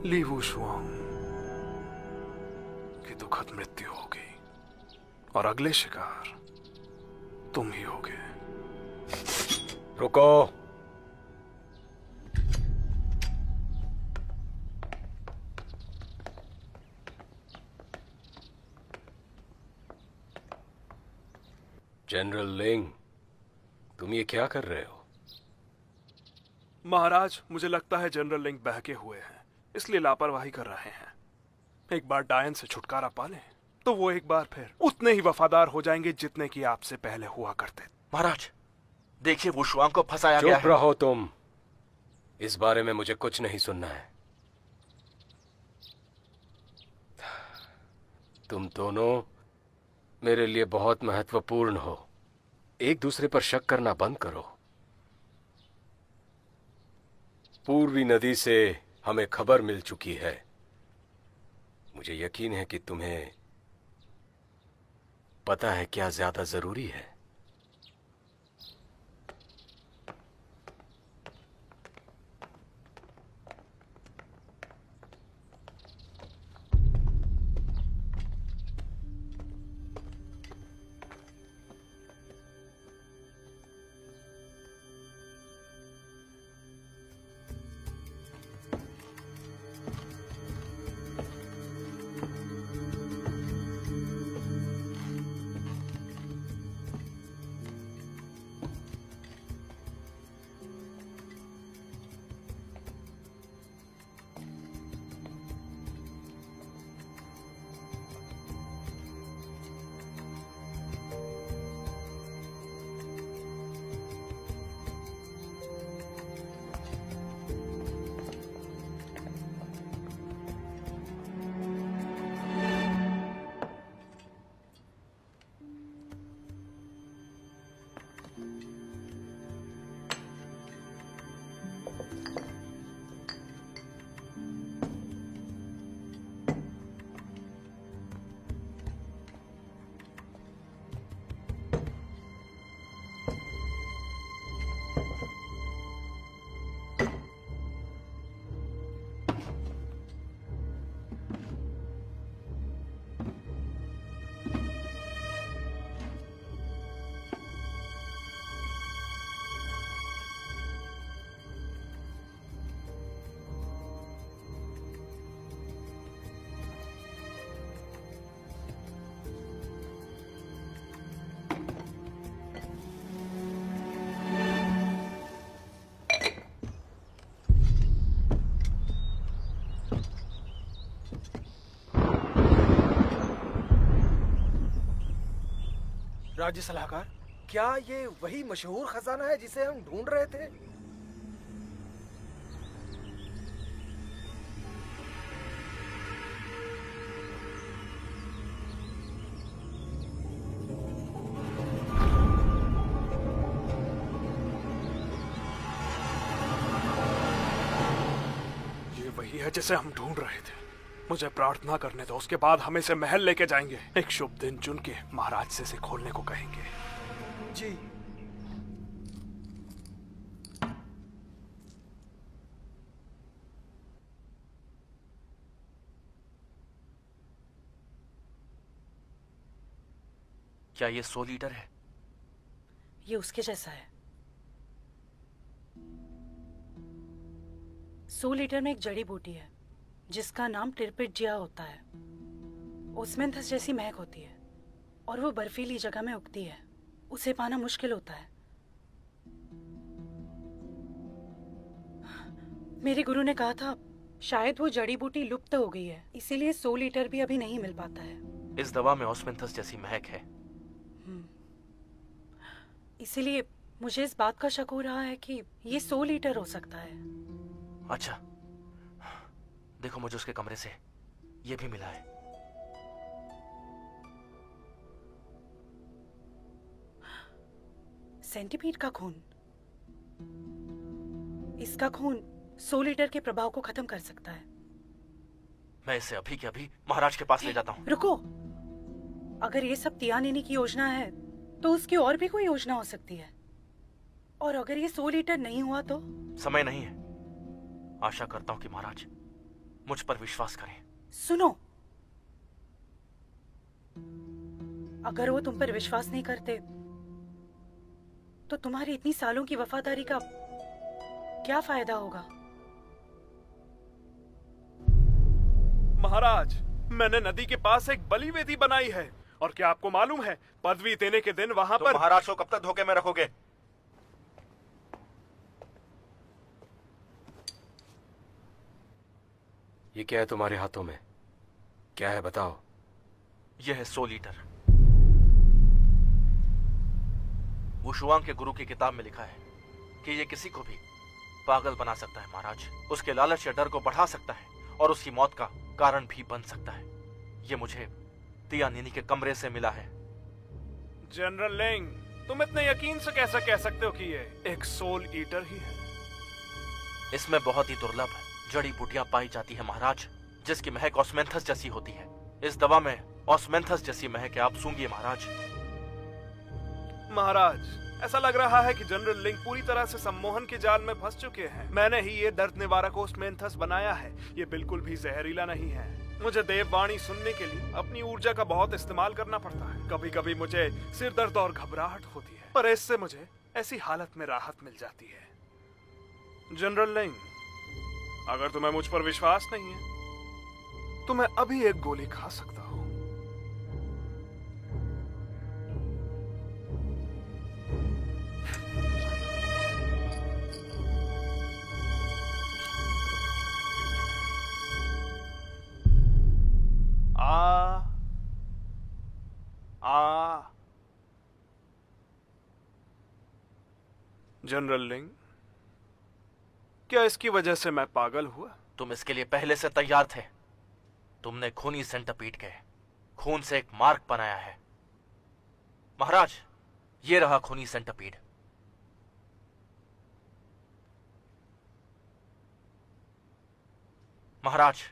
ली वुशुआंग की दुखद मृत्यु होगी और अगले शिकार तुम ही होगे। रुको। जनरल लिंग, तुम ये क्या कर रहे हो? महाराज, मुझे लगता है जनरल लिंग बहके हुए हैं, इसलिए लापरवाही कर रहे हैं। एक बार डायन से छुटकारा पा लें तो वो एक बार फिर उतने ही वफादार हो जाएंगे जितने की आपसे पहले हुआ करते। महाराज, देखिए वुशुआंग को फंसाया गया है। चुप रहो तुम। इस बारे में मुझे कुछ नहीं सुनना है। तुम दोनों मेरे लिए बहुत महत्वपूर्ण हो। एक दूसरे पर शक करना बंद करो। पूर्वी नदी से हमें खबर मिल चुकी है। मुझे यकीन है कि तुम्हें पता है क्या ज्यादा जरूरी है। राज्य सलाहकार, क्या ये वही मशहूर खजाना है जिसे हम ढूंढ रहे थे? ये वही है जिसे हम ढूंढ रहे थे। मुझे प्रार्थना करने दो, उसके बाद हम इसे महल लेके जाएंगे। एक शुभ दिन चुन के महाराज से इसे खोलने को कहेंगे। जी। क्या ये 100 लीटर है? ये उसके जैसा है। 100 लीटर में एक जड़ी बूटी है जिसका नाम टिरपिटजिया होता है। ओस्मेंथस जैसी महक होती है और वो बर्फीली जगह में उगती है। उसे पाना मुश्किल होता है। मेरे गुरु ने कहा था शायद वो जड़ी बूटी लुप्त हो गई है, इसीलिए 100 लीटर भी अभी नहीं मिल पाता है। इस दवा में ओस्मेंथस जैसी महक है। इसीलिए मुझे इस बात का शक हो रहा है कि ये 100 लीटर हो सकता है। अच्छा, देखो मुझे उसके कमरे से ये भी मिला है। सेंटीपीड का खून। इसका खून 100 लीटर के प्रभाव को खत्म कर सकता है। मैं इसे अभी के अभी महाराज के पास ले जाता हूँ। रुको, अगर ये सब तियानिनी की योजना है तो उसकी और भी कोई योजना हो सकती है। और अगर ये 100 लीटर नहीं हुआ तो? समय नहीं है। आशा करता हूँ कि महाराज मुझ पर विश्वास करें। सुनो, अगर वो तुम पर विश्वास नहीं करते तो तुम्हारी इतनी सालों की वफादारी का क्या फायदा होगा? महाराज, मैंने नदी के पास एक बलि वेदी बनाई है और क्या आपको मालूम है पदवी देने के दिन वहां पर महाराज को कब तक धोखे में रखोगे? ये क्या है तुम्हारे हाथों में? क्या है बताओ? यह है 100 लीटर। वो शुआंग के गुरु की किताब में लिखा है कि ये किसी को भी पागल बना सकता है महाराज। उसके लालच या डर को बढ़ा सकता है और उसकी मौत का कारण भी बन सकता है। ये मुझे तियानिनी के कमरे से मिला है। जनरल लिंग, तुम इतने यकीन से कैसे कह सकते हो कि ये एक 100 लीटर ही है? इसमें बहुत ही दुर्लभ जड़ी बूटियां पाई जाती है महाराज, जिसकी महक ऑस्मेंथस जैसी होती है। इस दवा में ऑस्मेंथस जैसी महक है, आप सूंघिए महाराज। महाराज, ऐसा लग रहा है कि जनरल लिंग पूरी तरह से सम्मोहन के जाल में फंस चुके हैं। मैंने ही ये दर्द निवारक ऑस्मेंथस बनाया है। ये बिल्कुल भी जहरीला नहीं है। मुझे देववाणी सुनने के लिए अपनी ऊर्जा का बहुत इस्तेमाल करना पड़ता है। कभी कभी मुझे सिर दर्द और घबराहट होती है, पर इससे मुझे ऐसी हालत में राहत मिल जाती है। जनरल लिंग, अगर तुम्हें मुझ पर विश्वास नहीं है तो मैं अभी एक गोली खा सकता हूं। जनरल लिंग, क्या इसकी वजह से मैं पागल हुआ? तुम इसके लिए पहले से तैयार थे। तुमने खूनी सेंटरपीड के खून से एक मार्क बनाया है। महाराज, ये रहा खूनी सेंटरपीड। महाराज,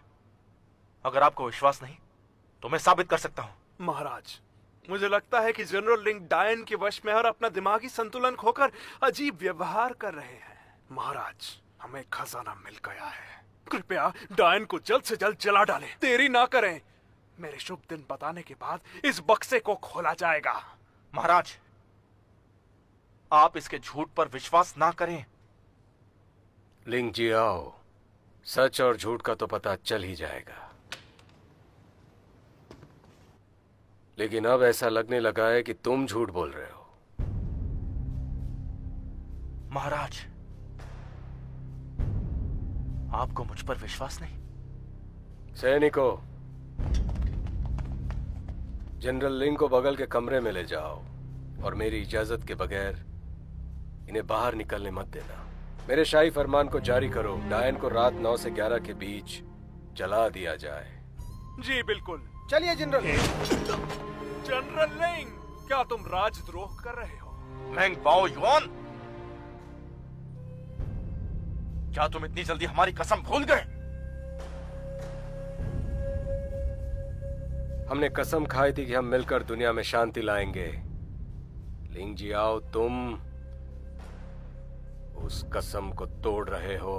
अगर आपको विश्वास नहीं तो मैं साबित कर सकता हूं। महाराज, मुझे लगता है कि जनरल लिंग डायन के वश में और अपना दिमागी संतुलन खोकर अजीब व्यवहार कर रहे हैं। महाराज, हमें खजाना मिल गया है। कृपया डायन को जल्द से जल्द जला डालें। देरी ना करें। मेरे शुभ दिन बताने के बाद इस बक्से को खोला जाएगा। महाराज, आप इसके झूठ पर विश्वास ना करें। लिंग जी आओ, सच और झूठ का तो पता चल ही जाएगा। लेकिन अब ऐसा लगने लगा है कि तुम झूठ बोल रहे हो। महाराज, आपको मुझ पर विश्वास नहीं? सैनिकों, जनरल लिंग को बगल के कमरे में ले जाओ और मेरी इजाजत के बगैर इन्हें बाहर निकलने मत देना। मेरे शाही फरमान को जारी करो, डायन को रात 9 से 11 के बीच जला दिया जाए। जी बिल्कुल। चलिए जनरल। जनरल लिंग, क्या तुम राजद्रोह कर रहे हो? मेंग बाओ युआन, क्या तुम इतनी जल्दी हमारी कसम भूल गए? हमने कसम खाई थी कि हम मिलकर दुनिया में शांति लाएंगे। लिंग जी आओ, तुम उस कसम को तोड़ रहे हो।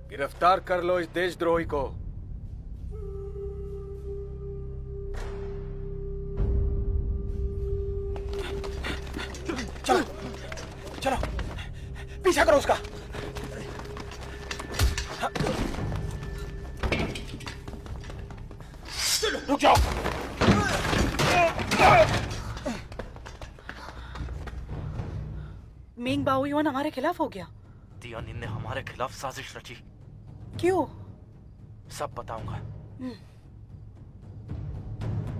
गिरफ्तार कर लो इस देशद्रोही को। चलो चलो, पीछा करो उसका। रुक जाओ। मिंग बाओ युआन हमारे खिलाफ हो गया। तियानिन ने हमारे खिलाफ साजिश रची। क्यों? सब बताऊंगा।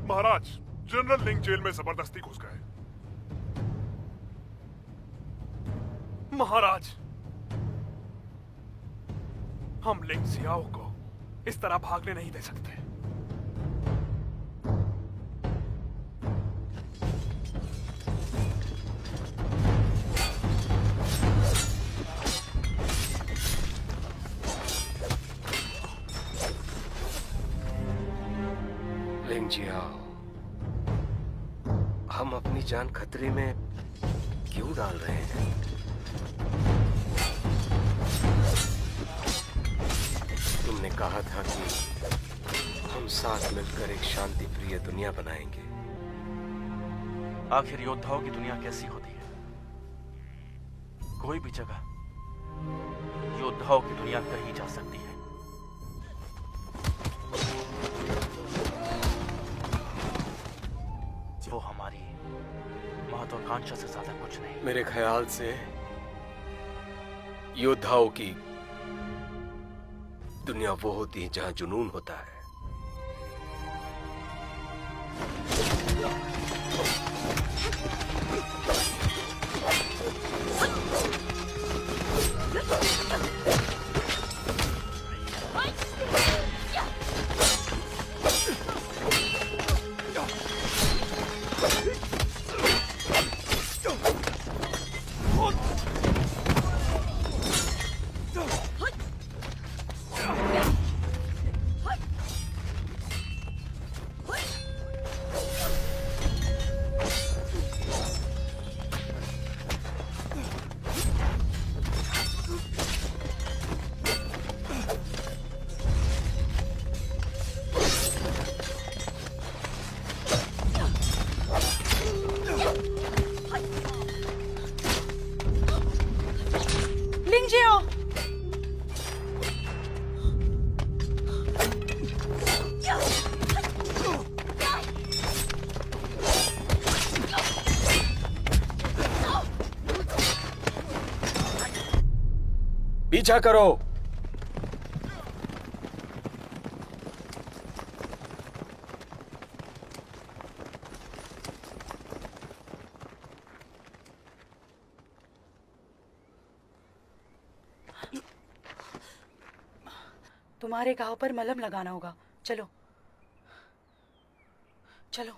महाराज, जनरल लिंग जेल में जबरदस्ती घुस गए। महाराज, हम लिंग जियाओ को इस तरह भागने नहीं दे सकते। लिंग जियाओ, हम अपनी जान खतरे में क्यों डाल रहे हैं? तुमने कहा था कि हम साथ मिलकर एक शांति प्रिय दुनिया बनाएंगे। आखिर योद्धाओं की दुनिया कैसी होती है? कोई भी जगह योद्धाओं की दुनिया कही जा सकती है। वो हमारी महत्वाकांक्षा से ज्यादा कुछ नहीं। मेरे ख्याल से योद्धाओं की दुनिया वो होती है जहां जुनून होता है। पीछा करो। तुम्हारे घाव पर मलहम लगाना होगा। चलो चलो।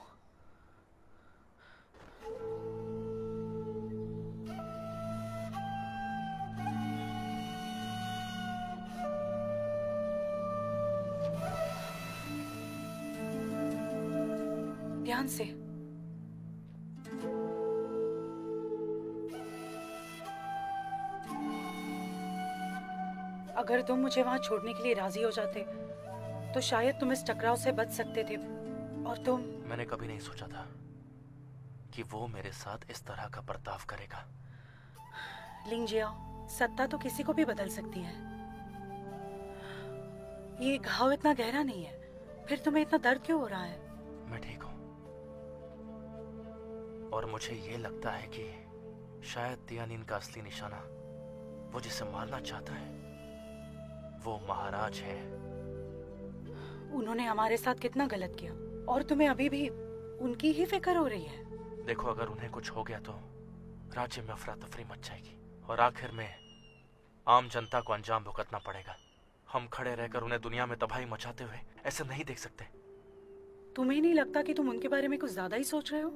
ध्यान से। अगर तुम मुझे वहां छोड़ने के लिए राजी हो जाते तो शायद तुम इस टकराव से बच सकते थे। और तुम। मैंने कभी नहीं सोचा था कि वो मेरे साथ इस तरह का बर्ताव करेगा। लिंग जियाओ, सत्ता तो किसी को भी बदल सकती है। ये घाव इतना गहरा नहीं है, फिर तुम्हें इतना दर्द क्यों हो रहा है? मैं ठीक हूं और मुझे ये लगता है कि शायद तियानिन का असली निशाना, वो जिसे मारना चाहता है, वो महाराज है। उन्होंने हमारे साथ कितना गलत किया और तुम्हें अभी भी उनकी ही फिक्र हो रही है। देखो, अगर उन्हें कुछ हो गया तो राज्य में अफरा तफरी मच जाएगी और आखिर में आम जनता को अंजाम भुगतना पड़ेगा। हम खड़े रहकर उन्हें दुनिया में तबाही मचाते हुए ऐसे नहीं देख सकते। तुम्हें नहीं लगता कि तुम उनके बारे में कुछ ज्यादा ही सोच रहे हो?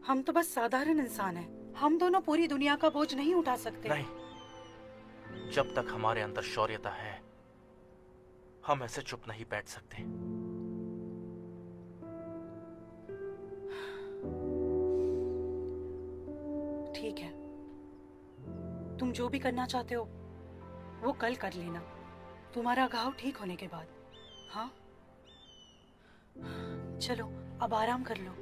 हम तो बस साधारण इंसान हैं। हम दोनों पूरी दुनिया का बोझ नहीं उठा सकते। नहीं, जब तक हमारे अंदर शौर्यता है हम ऐसे चुप नहीं बैठ सकते। ठीक है, तुम जो भी करना चाहते हो वो कल कर लेना, तुम्हारा घाव ठीक होने के बाद। हाँ, चलो अब आराम कर लो।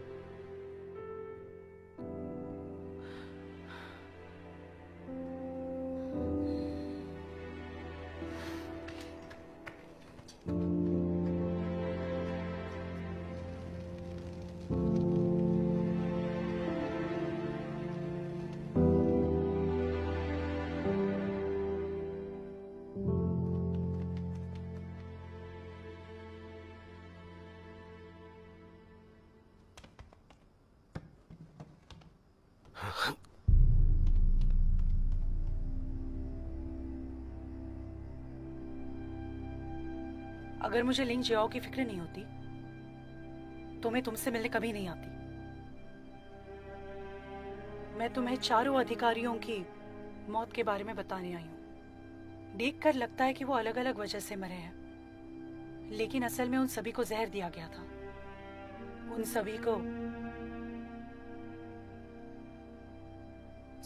अगर मुझे लिंग जियाओ की फिक्र नहीं होती तो मैं तुमसे मिलने कभी नहीं आती। मैं तुम्हें चारों अधिकारियों की मौत के बारे में बताने आई हूँ। देखकर लगता है कि वो अलग अलग वजह से मरे हैं, लेकिन असल में उन सभी को जहर दिया गया था। उन सभी को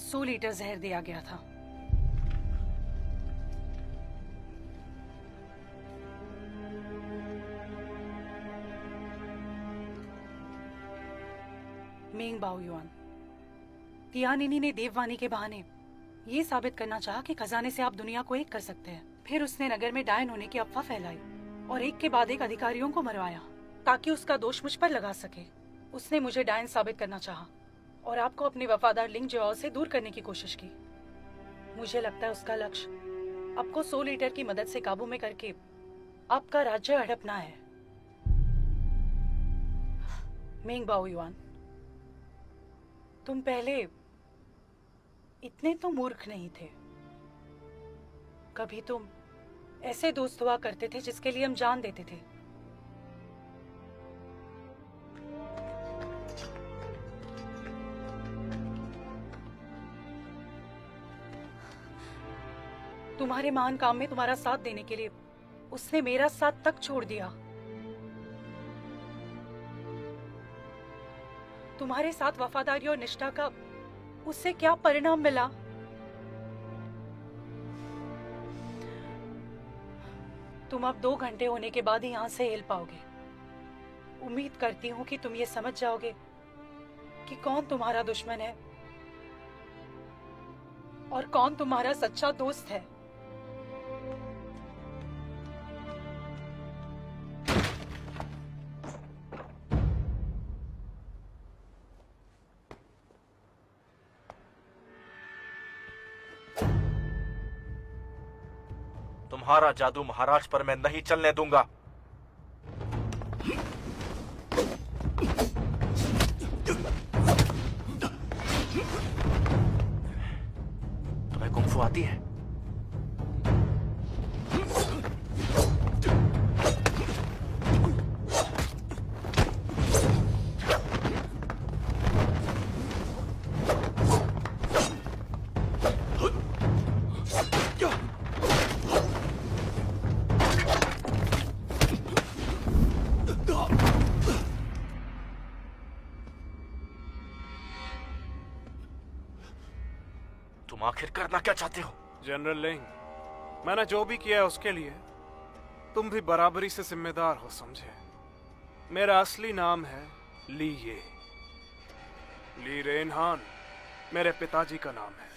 100 लीटर जहर दिया गया था। मेंग बाओयुआन, तियानिनी ने देववाणी के बहाने ये साबित करना चाहा कि खजाने से आप दुनिया को एक कर सकते हैं। फिर उसने नगर में डायन होने की अफवाह फैलाई और एक के बाद एक अधिकारियों को मरवाया ताकि उसका दोष मुझ पर लगा सके। उसने मुझे डायन साबित करना चाहा और आपको अपने वफादार लिंग जोआओ से दूर करने की कोशिश की। मुझे लगता है उसका लक्ष्य आपको 100 लीटर की मदद से काबू में करके आपका राज्य हड़पना है। मेंग बाओयुआन, तुम पहले इतने तो मूर्ख नहीं थे। कभी तुम ऐसे दोस्त हुआ करते थे जिसके लिए हम जान देते थे। तुम्हारे महान काम में तुम्हारा साथ देने के लिए उसने मेरा साथ तक छोड़ दिया। तुम्हारे साथ वफादारी और निष्ठा का उससे क्या परिणाम मिला? तुम अब 2 घंटे होने के बाद ही यहां से हिल पाओगे। उम्मीद करती हूं कि तुम ये समझ जाओगे कि कौन तुम्हारा दुश्मन है और कौन तुम्हारा सच्चा दोस्त है। तुम्हारा जादू महाराज पर मैं नहीं चलने दूंगा। तुम्हें कुंफू आती है? तुम आखिर करना क्या चाहते हो? जनरल लिंग, मैंने जो भी किया है उसके लिए तुम भी बराबरी से जिम्मेदार हो, समझे? मेरा असली नाम है ली ये। ली रेनहान मेरे पिताजी का नाम है।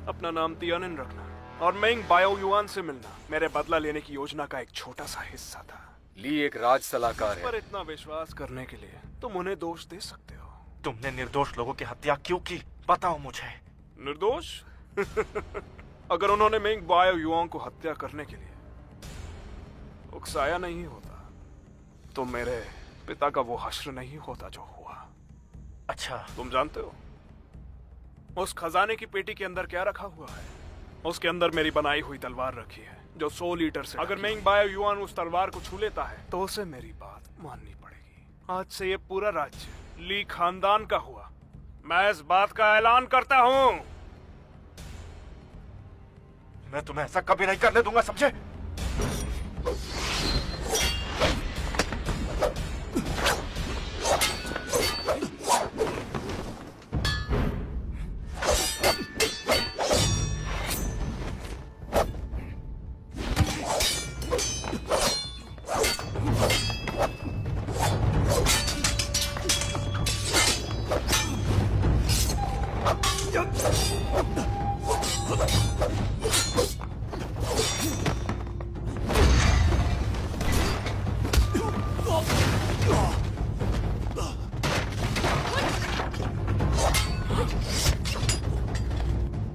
अपना नाम तियानिन रखना और मेंग बाओयुआन से मिलना मेरे बदला लेने की योजना का एक छोटा सा हिस्सा था। ली एक राज सलाहकार है। पर इतना विश्वास करने के लिए तुम उन्हें दोष दे सकते हो। तुमने निर्दोष लोगों की हत्या क्यों की? बताओ मुझे। निर्दोष? अगर उन्होंने मेंग बाओयुआन को हत्या करने के लिए उकसाया नहीं होता तो मेरे पिता का वो हश्र नहीं होता जो हुआ। अच्छा, तुम जानते हो उस खजाने की पेटी के अंदर क्या रखा हुआ है? उसके अंदर मेरी बनाई हुई तलवार रखी है जो 100 लीटर से। अगर मेंग बाओयुआन उस तलवार को छू लेता है तो उसे मेरी बात माननी पड़ेगी। आज से ये पूरा राज्य ली खानदान का हुआ। मैं इस बात का ऐलान करता हूँ। मैं तुम्हें ऐसा कभी नहीं करने दूंगा, समझे?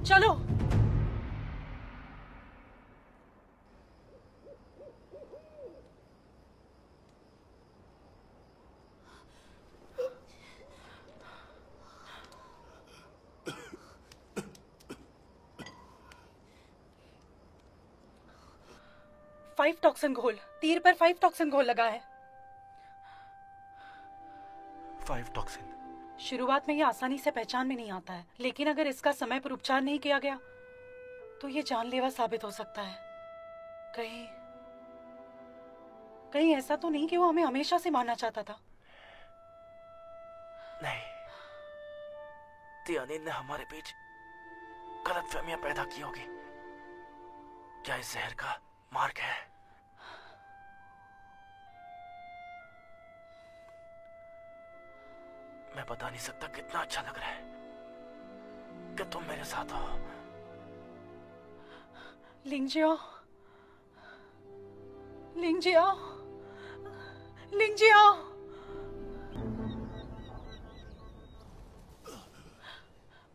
चलो। फाइव टॉक्सिन घोल, तीर पर 5 टॉक्सिन घोल लगा है। 5 टॉक्सिन? शुरुआत में ये आसानी से पहचान में नहीं आता है, लेकिन अगर इसका समय पर उपचार नहीं किया गया तो ये जानलेवा साबित हो सकता है। कहीं ऐसा तो नहीं कि वो हमें हमेशा से मारना चाहता था? नहीं, तियानीन ने हमारे बीच गलतफहमियां पैदा की होगी। क्या इस जहर का मार्ग है? मैं बता नहीं सकता कितना अच्छा लग रहा है कि तुम मेरे साथ हो। लिंगजियो, लिंगजियो, लिंगजियो।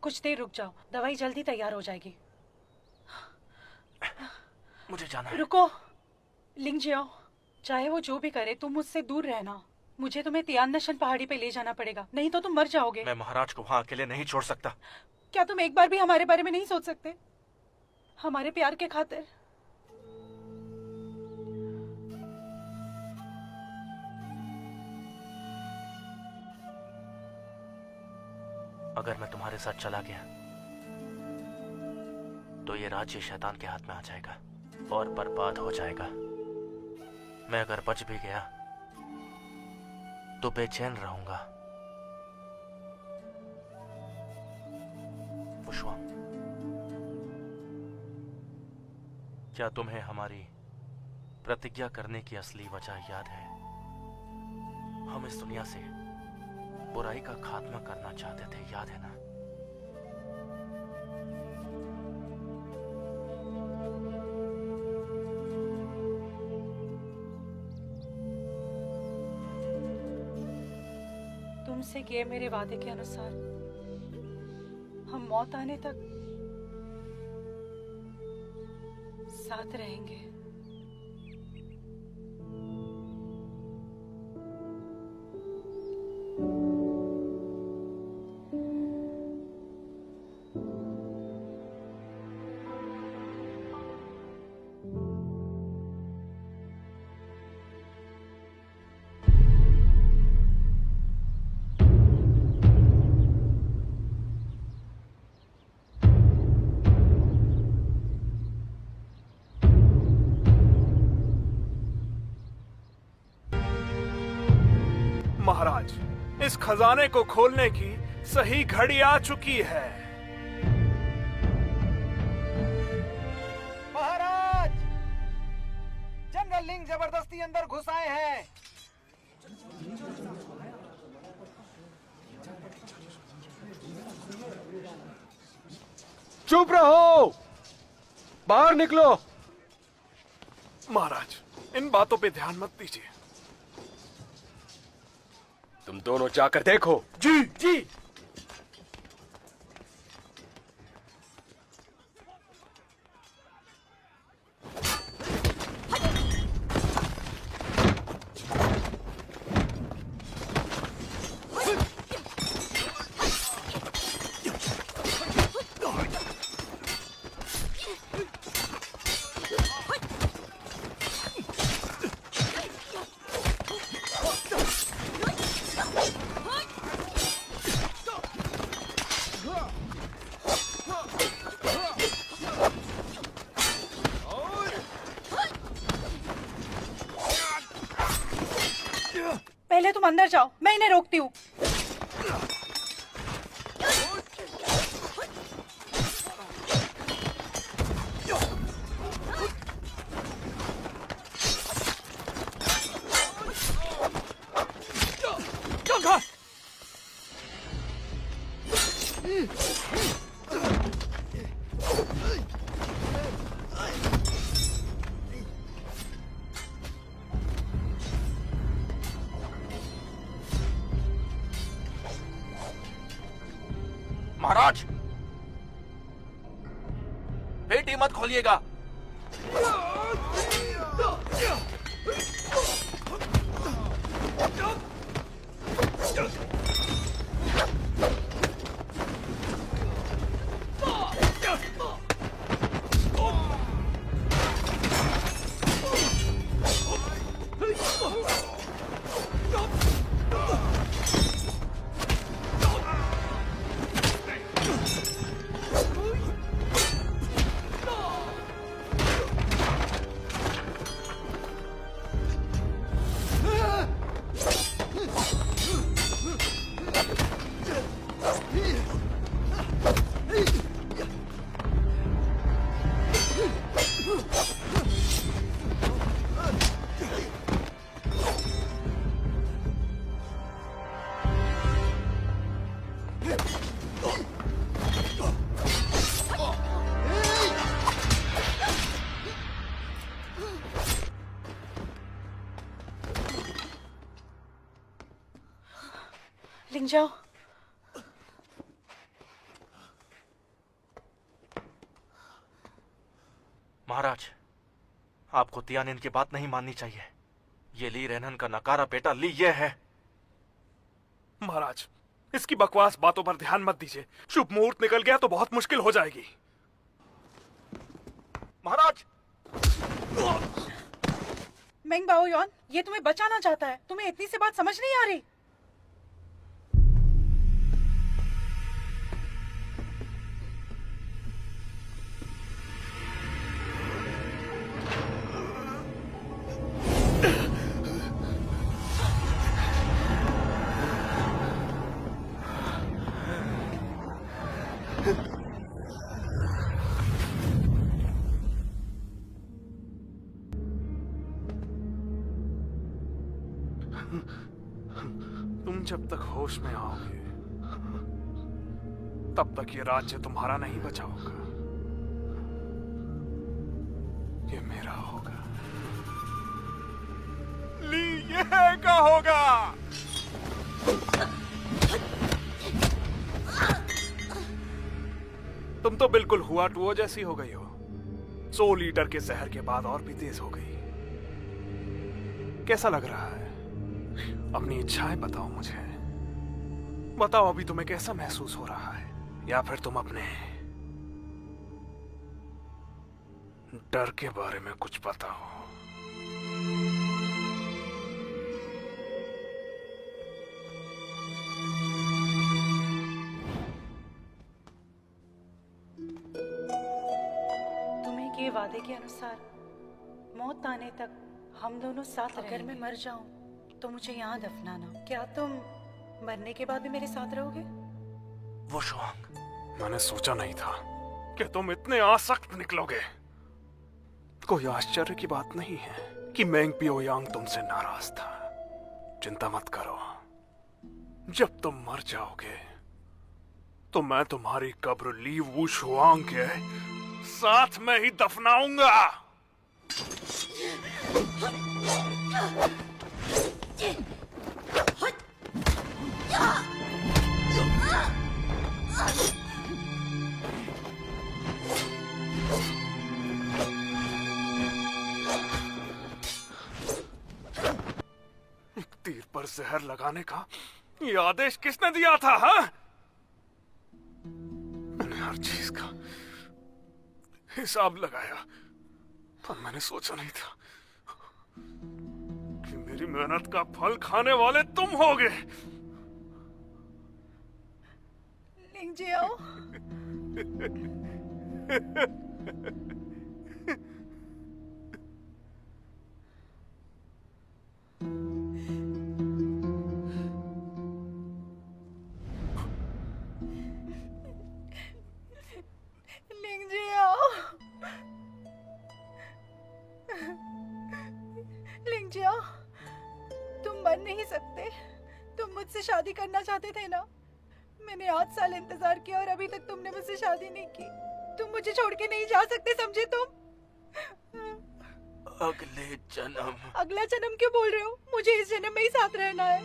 कुछ देर रुक जाओ, दवाई जल्दी तैयार हो जाएगी। मुझे जाना है। रुको लिंगजियो, चाहे वो जो भी करे तुम मुझसे दूर रहना। मुझे तुम्हें तियानशन पहाड़ी पे ले जाना पड़ेगा, नहीं तो तुम मर जाओगे। मैं महाराज को वहां अकेले नहीं छोड़ सकता। क्या तुम एक बार भी हमारे बारे में नहीं सोच सकते? हमारे प्यार के खातिर। अगर मैं तुम्हारे साथ चला गया तो ये राज्य शैतान के हाथ में आ जाएगा और बर्बाद हो जाएगा। मैं अगर बच भी गया तो बेचैन रहूंगा। पुष्पा, क्या तुम्हें हमारी प्रतिज्ञा करने की असली वजह याद है? हम इस दुनिया से बुराई का खात्मा करना चाहते थे, याद है ना? तुमसे किए मेरे वादे के अनुसार हम मौत आने तक साथ रहेंगे। महाराज, इस खजाने को खोलने की सही घड़ी आ चुकी है। महाराज, जनरल लिंग जबरदस्ती अंदर घुस आए हैं। चुप रहो, बाहर निकलो। महाराज, इन बातों पे ध्यान मत दीजिए। तुम दोनों जाकर देखो। जी जी। पहले तुम अंदर जाओ, मैं इन्हें रोकती हूँ। महाराज, पेटी मत खोलिएगा। लिंजाओ, महाराज, आपको तियानिन की बात नहीं माननी चाहिए। ये ली रेनन का नकारा बेटा ली ये है। महाराज, इसकी बकवास बातों पर ध्यान मत दीजिए। शुभ मुहूर्त निकल गया तो बहुत मुश्किल हो जाएगी। महाराज, मेंग बाओ युआन, ये तुम्हें बचाना चाहता है। तुम्हें इतनी सी बात समझ नहीं आ रही? तुम जब तक होश में आओगे तब तक ये राज्य तुम्हारा नहीं बचा होगा। ये मेरा होगा। ली ये का होगा। तुम तो बिल्कुल हुआ टुओ जैसी हो गई हो। 100 लीटर के जहर के बाद और भी तेज हो गई। कैसा लग रहा है? अपनी इच्छाएं बताओ मुझे। बताओ अभी तुम्हें कैसा महसूस हो रहा है, या फिर तुम अपने डर के बारे में कुछ बताओ। तुम्हें के वादे के अनुसार मौत आने तक हम दोनों साथ रहेंगे। अगर मैं मर जाऊं तो मुझे यहाँ दफनाना। क्या तुम मरने के बाद भी मेरे साथ रहोगे? वो शुआंग, मैंने सोचा नहीं था कि तुम इतने आसक्त निकलोगे। कोई आश्चर्य की बात नहीं है कि मेंग पियो यांग तुमसे नाराज था। चिंता मत करो, जब तुम मर जाओगे तो मैं तुम्हारी कब्र ली वू शुआंग के साथ में ही दफनाऊंगा। तीर पर जहर लगाने का ये आदेश किसने दिया था? हाँ, मैंने हर चीज का हिसाब लगाया, पर मैंने सोचा नहीं था कि मेरी मेहनत का फल खाने वाले तुम होगे। लिंजियो, लिंजियो, तुम मर नहीं सकते। तुम मुझसे शादी करना चाहते थे ना? मैंने 8 साल इंतजार किया और अभी तक तुमने मुझसे शादी नहीं की। तुम मुझे छोड़ के नहीं जा सकते, समझे तुम? अगले जन्म। अगला जन्म क्यों बोल रहे हो? मुझे इस जन्म में ही साथ रहना है।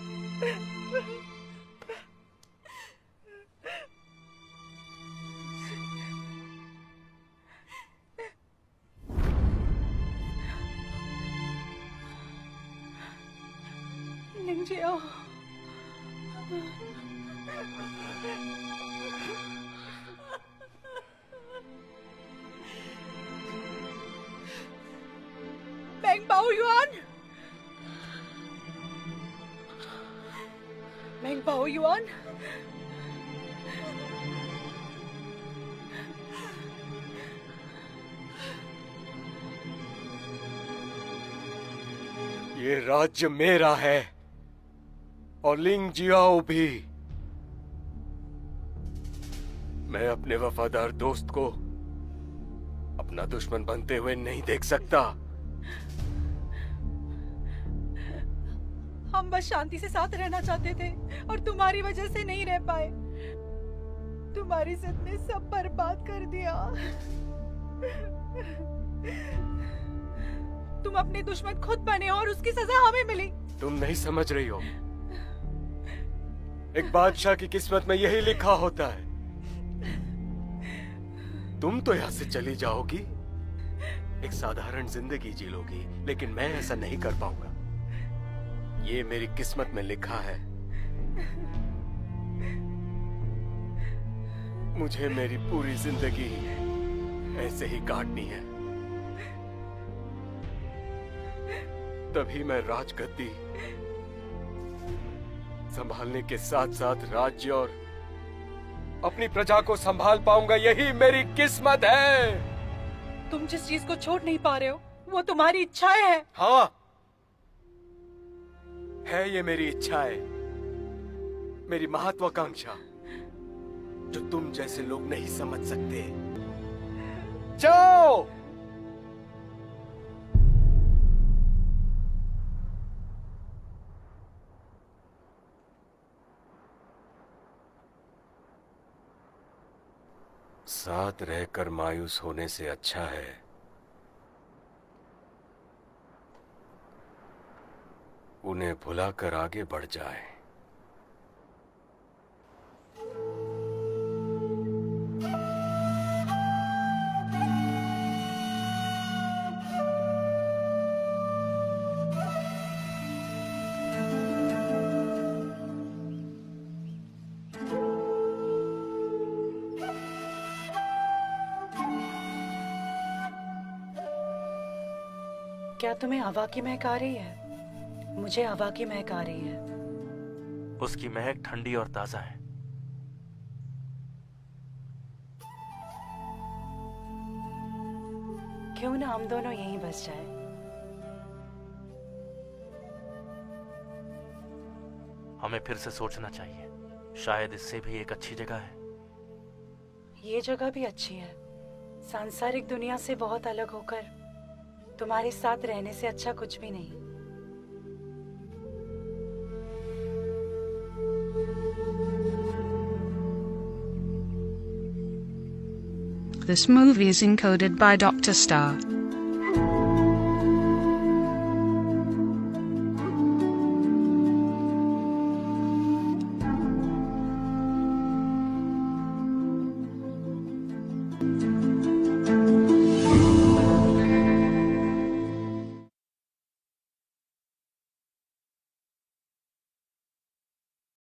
लिंजियो, मेंग बाओ युआन, मेंग बाओ युआन, ये राज्य मेरा है और लिंग जियाओ भी। मैं अपने वफादार दोस्त को अपना दुश्मन बनते हुए नहीं देख सकता। हम बस शांति से साथ रहना चाहते थे और तुम्हारी वजह से नहीं रह पाए। तुम्हारी जिद ने सब बर्बाद कर दिया। तुम अपने दुश्मन खुद बने और उसकी सजा हमें मिली। तुम नहीं समझ रही हो। एक बादशाह की किस्मत में यही लिखा होता है। तुम तो यहां से चली जाओगी, एक साधारण जिंदगी जी लोगी, लेकिन मैं ऐसा नहीं कर पाऊंगा। ये मेरी किस्मत में लिखा है। मुझे मेरी पूरी जिंदगी ऐसे ही काटनी है। तभी मैं राजगद्दी संभालने के साथ साथ राज्य और अपनी प्रजा को संभाल पाऊंगा। यही मेरी किस्मत है। तुम जिस चीज को छोड़ नहीं पा रहे हो वो तुम्हारी इच्छाएं हैं। हाँ, है ये मेरी इच्छा है, मेरी महत्वाकांक्षा, जो तुम जैसे लोग नहीं समझ सकते। जाओ। साथ रहकर मायूस होने से अच्छा है उन्हें भुलाकर आगे बढ़ जाए। क्या तुम्हें हवा की महक आ रही है? मुझे हवा की महक आ रही है। उसकी महक ठंडी और ताजा है। क्यों ना हम दोनों यहीं बस जाए? हमें फिर से सोचना चाहिए, शायद इससे भी एक अच्छी जगह है। ये जगह भी अच्छी है। सांसारिक दुनिया से बहुत अलग होकर तुम्हारे साथ रहने से अच्छा कुछ भी नहीं। This movie is encoded by Dr. Star.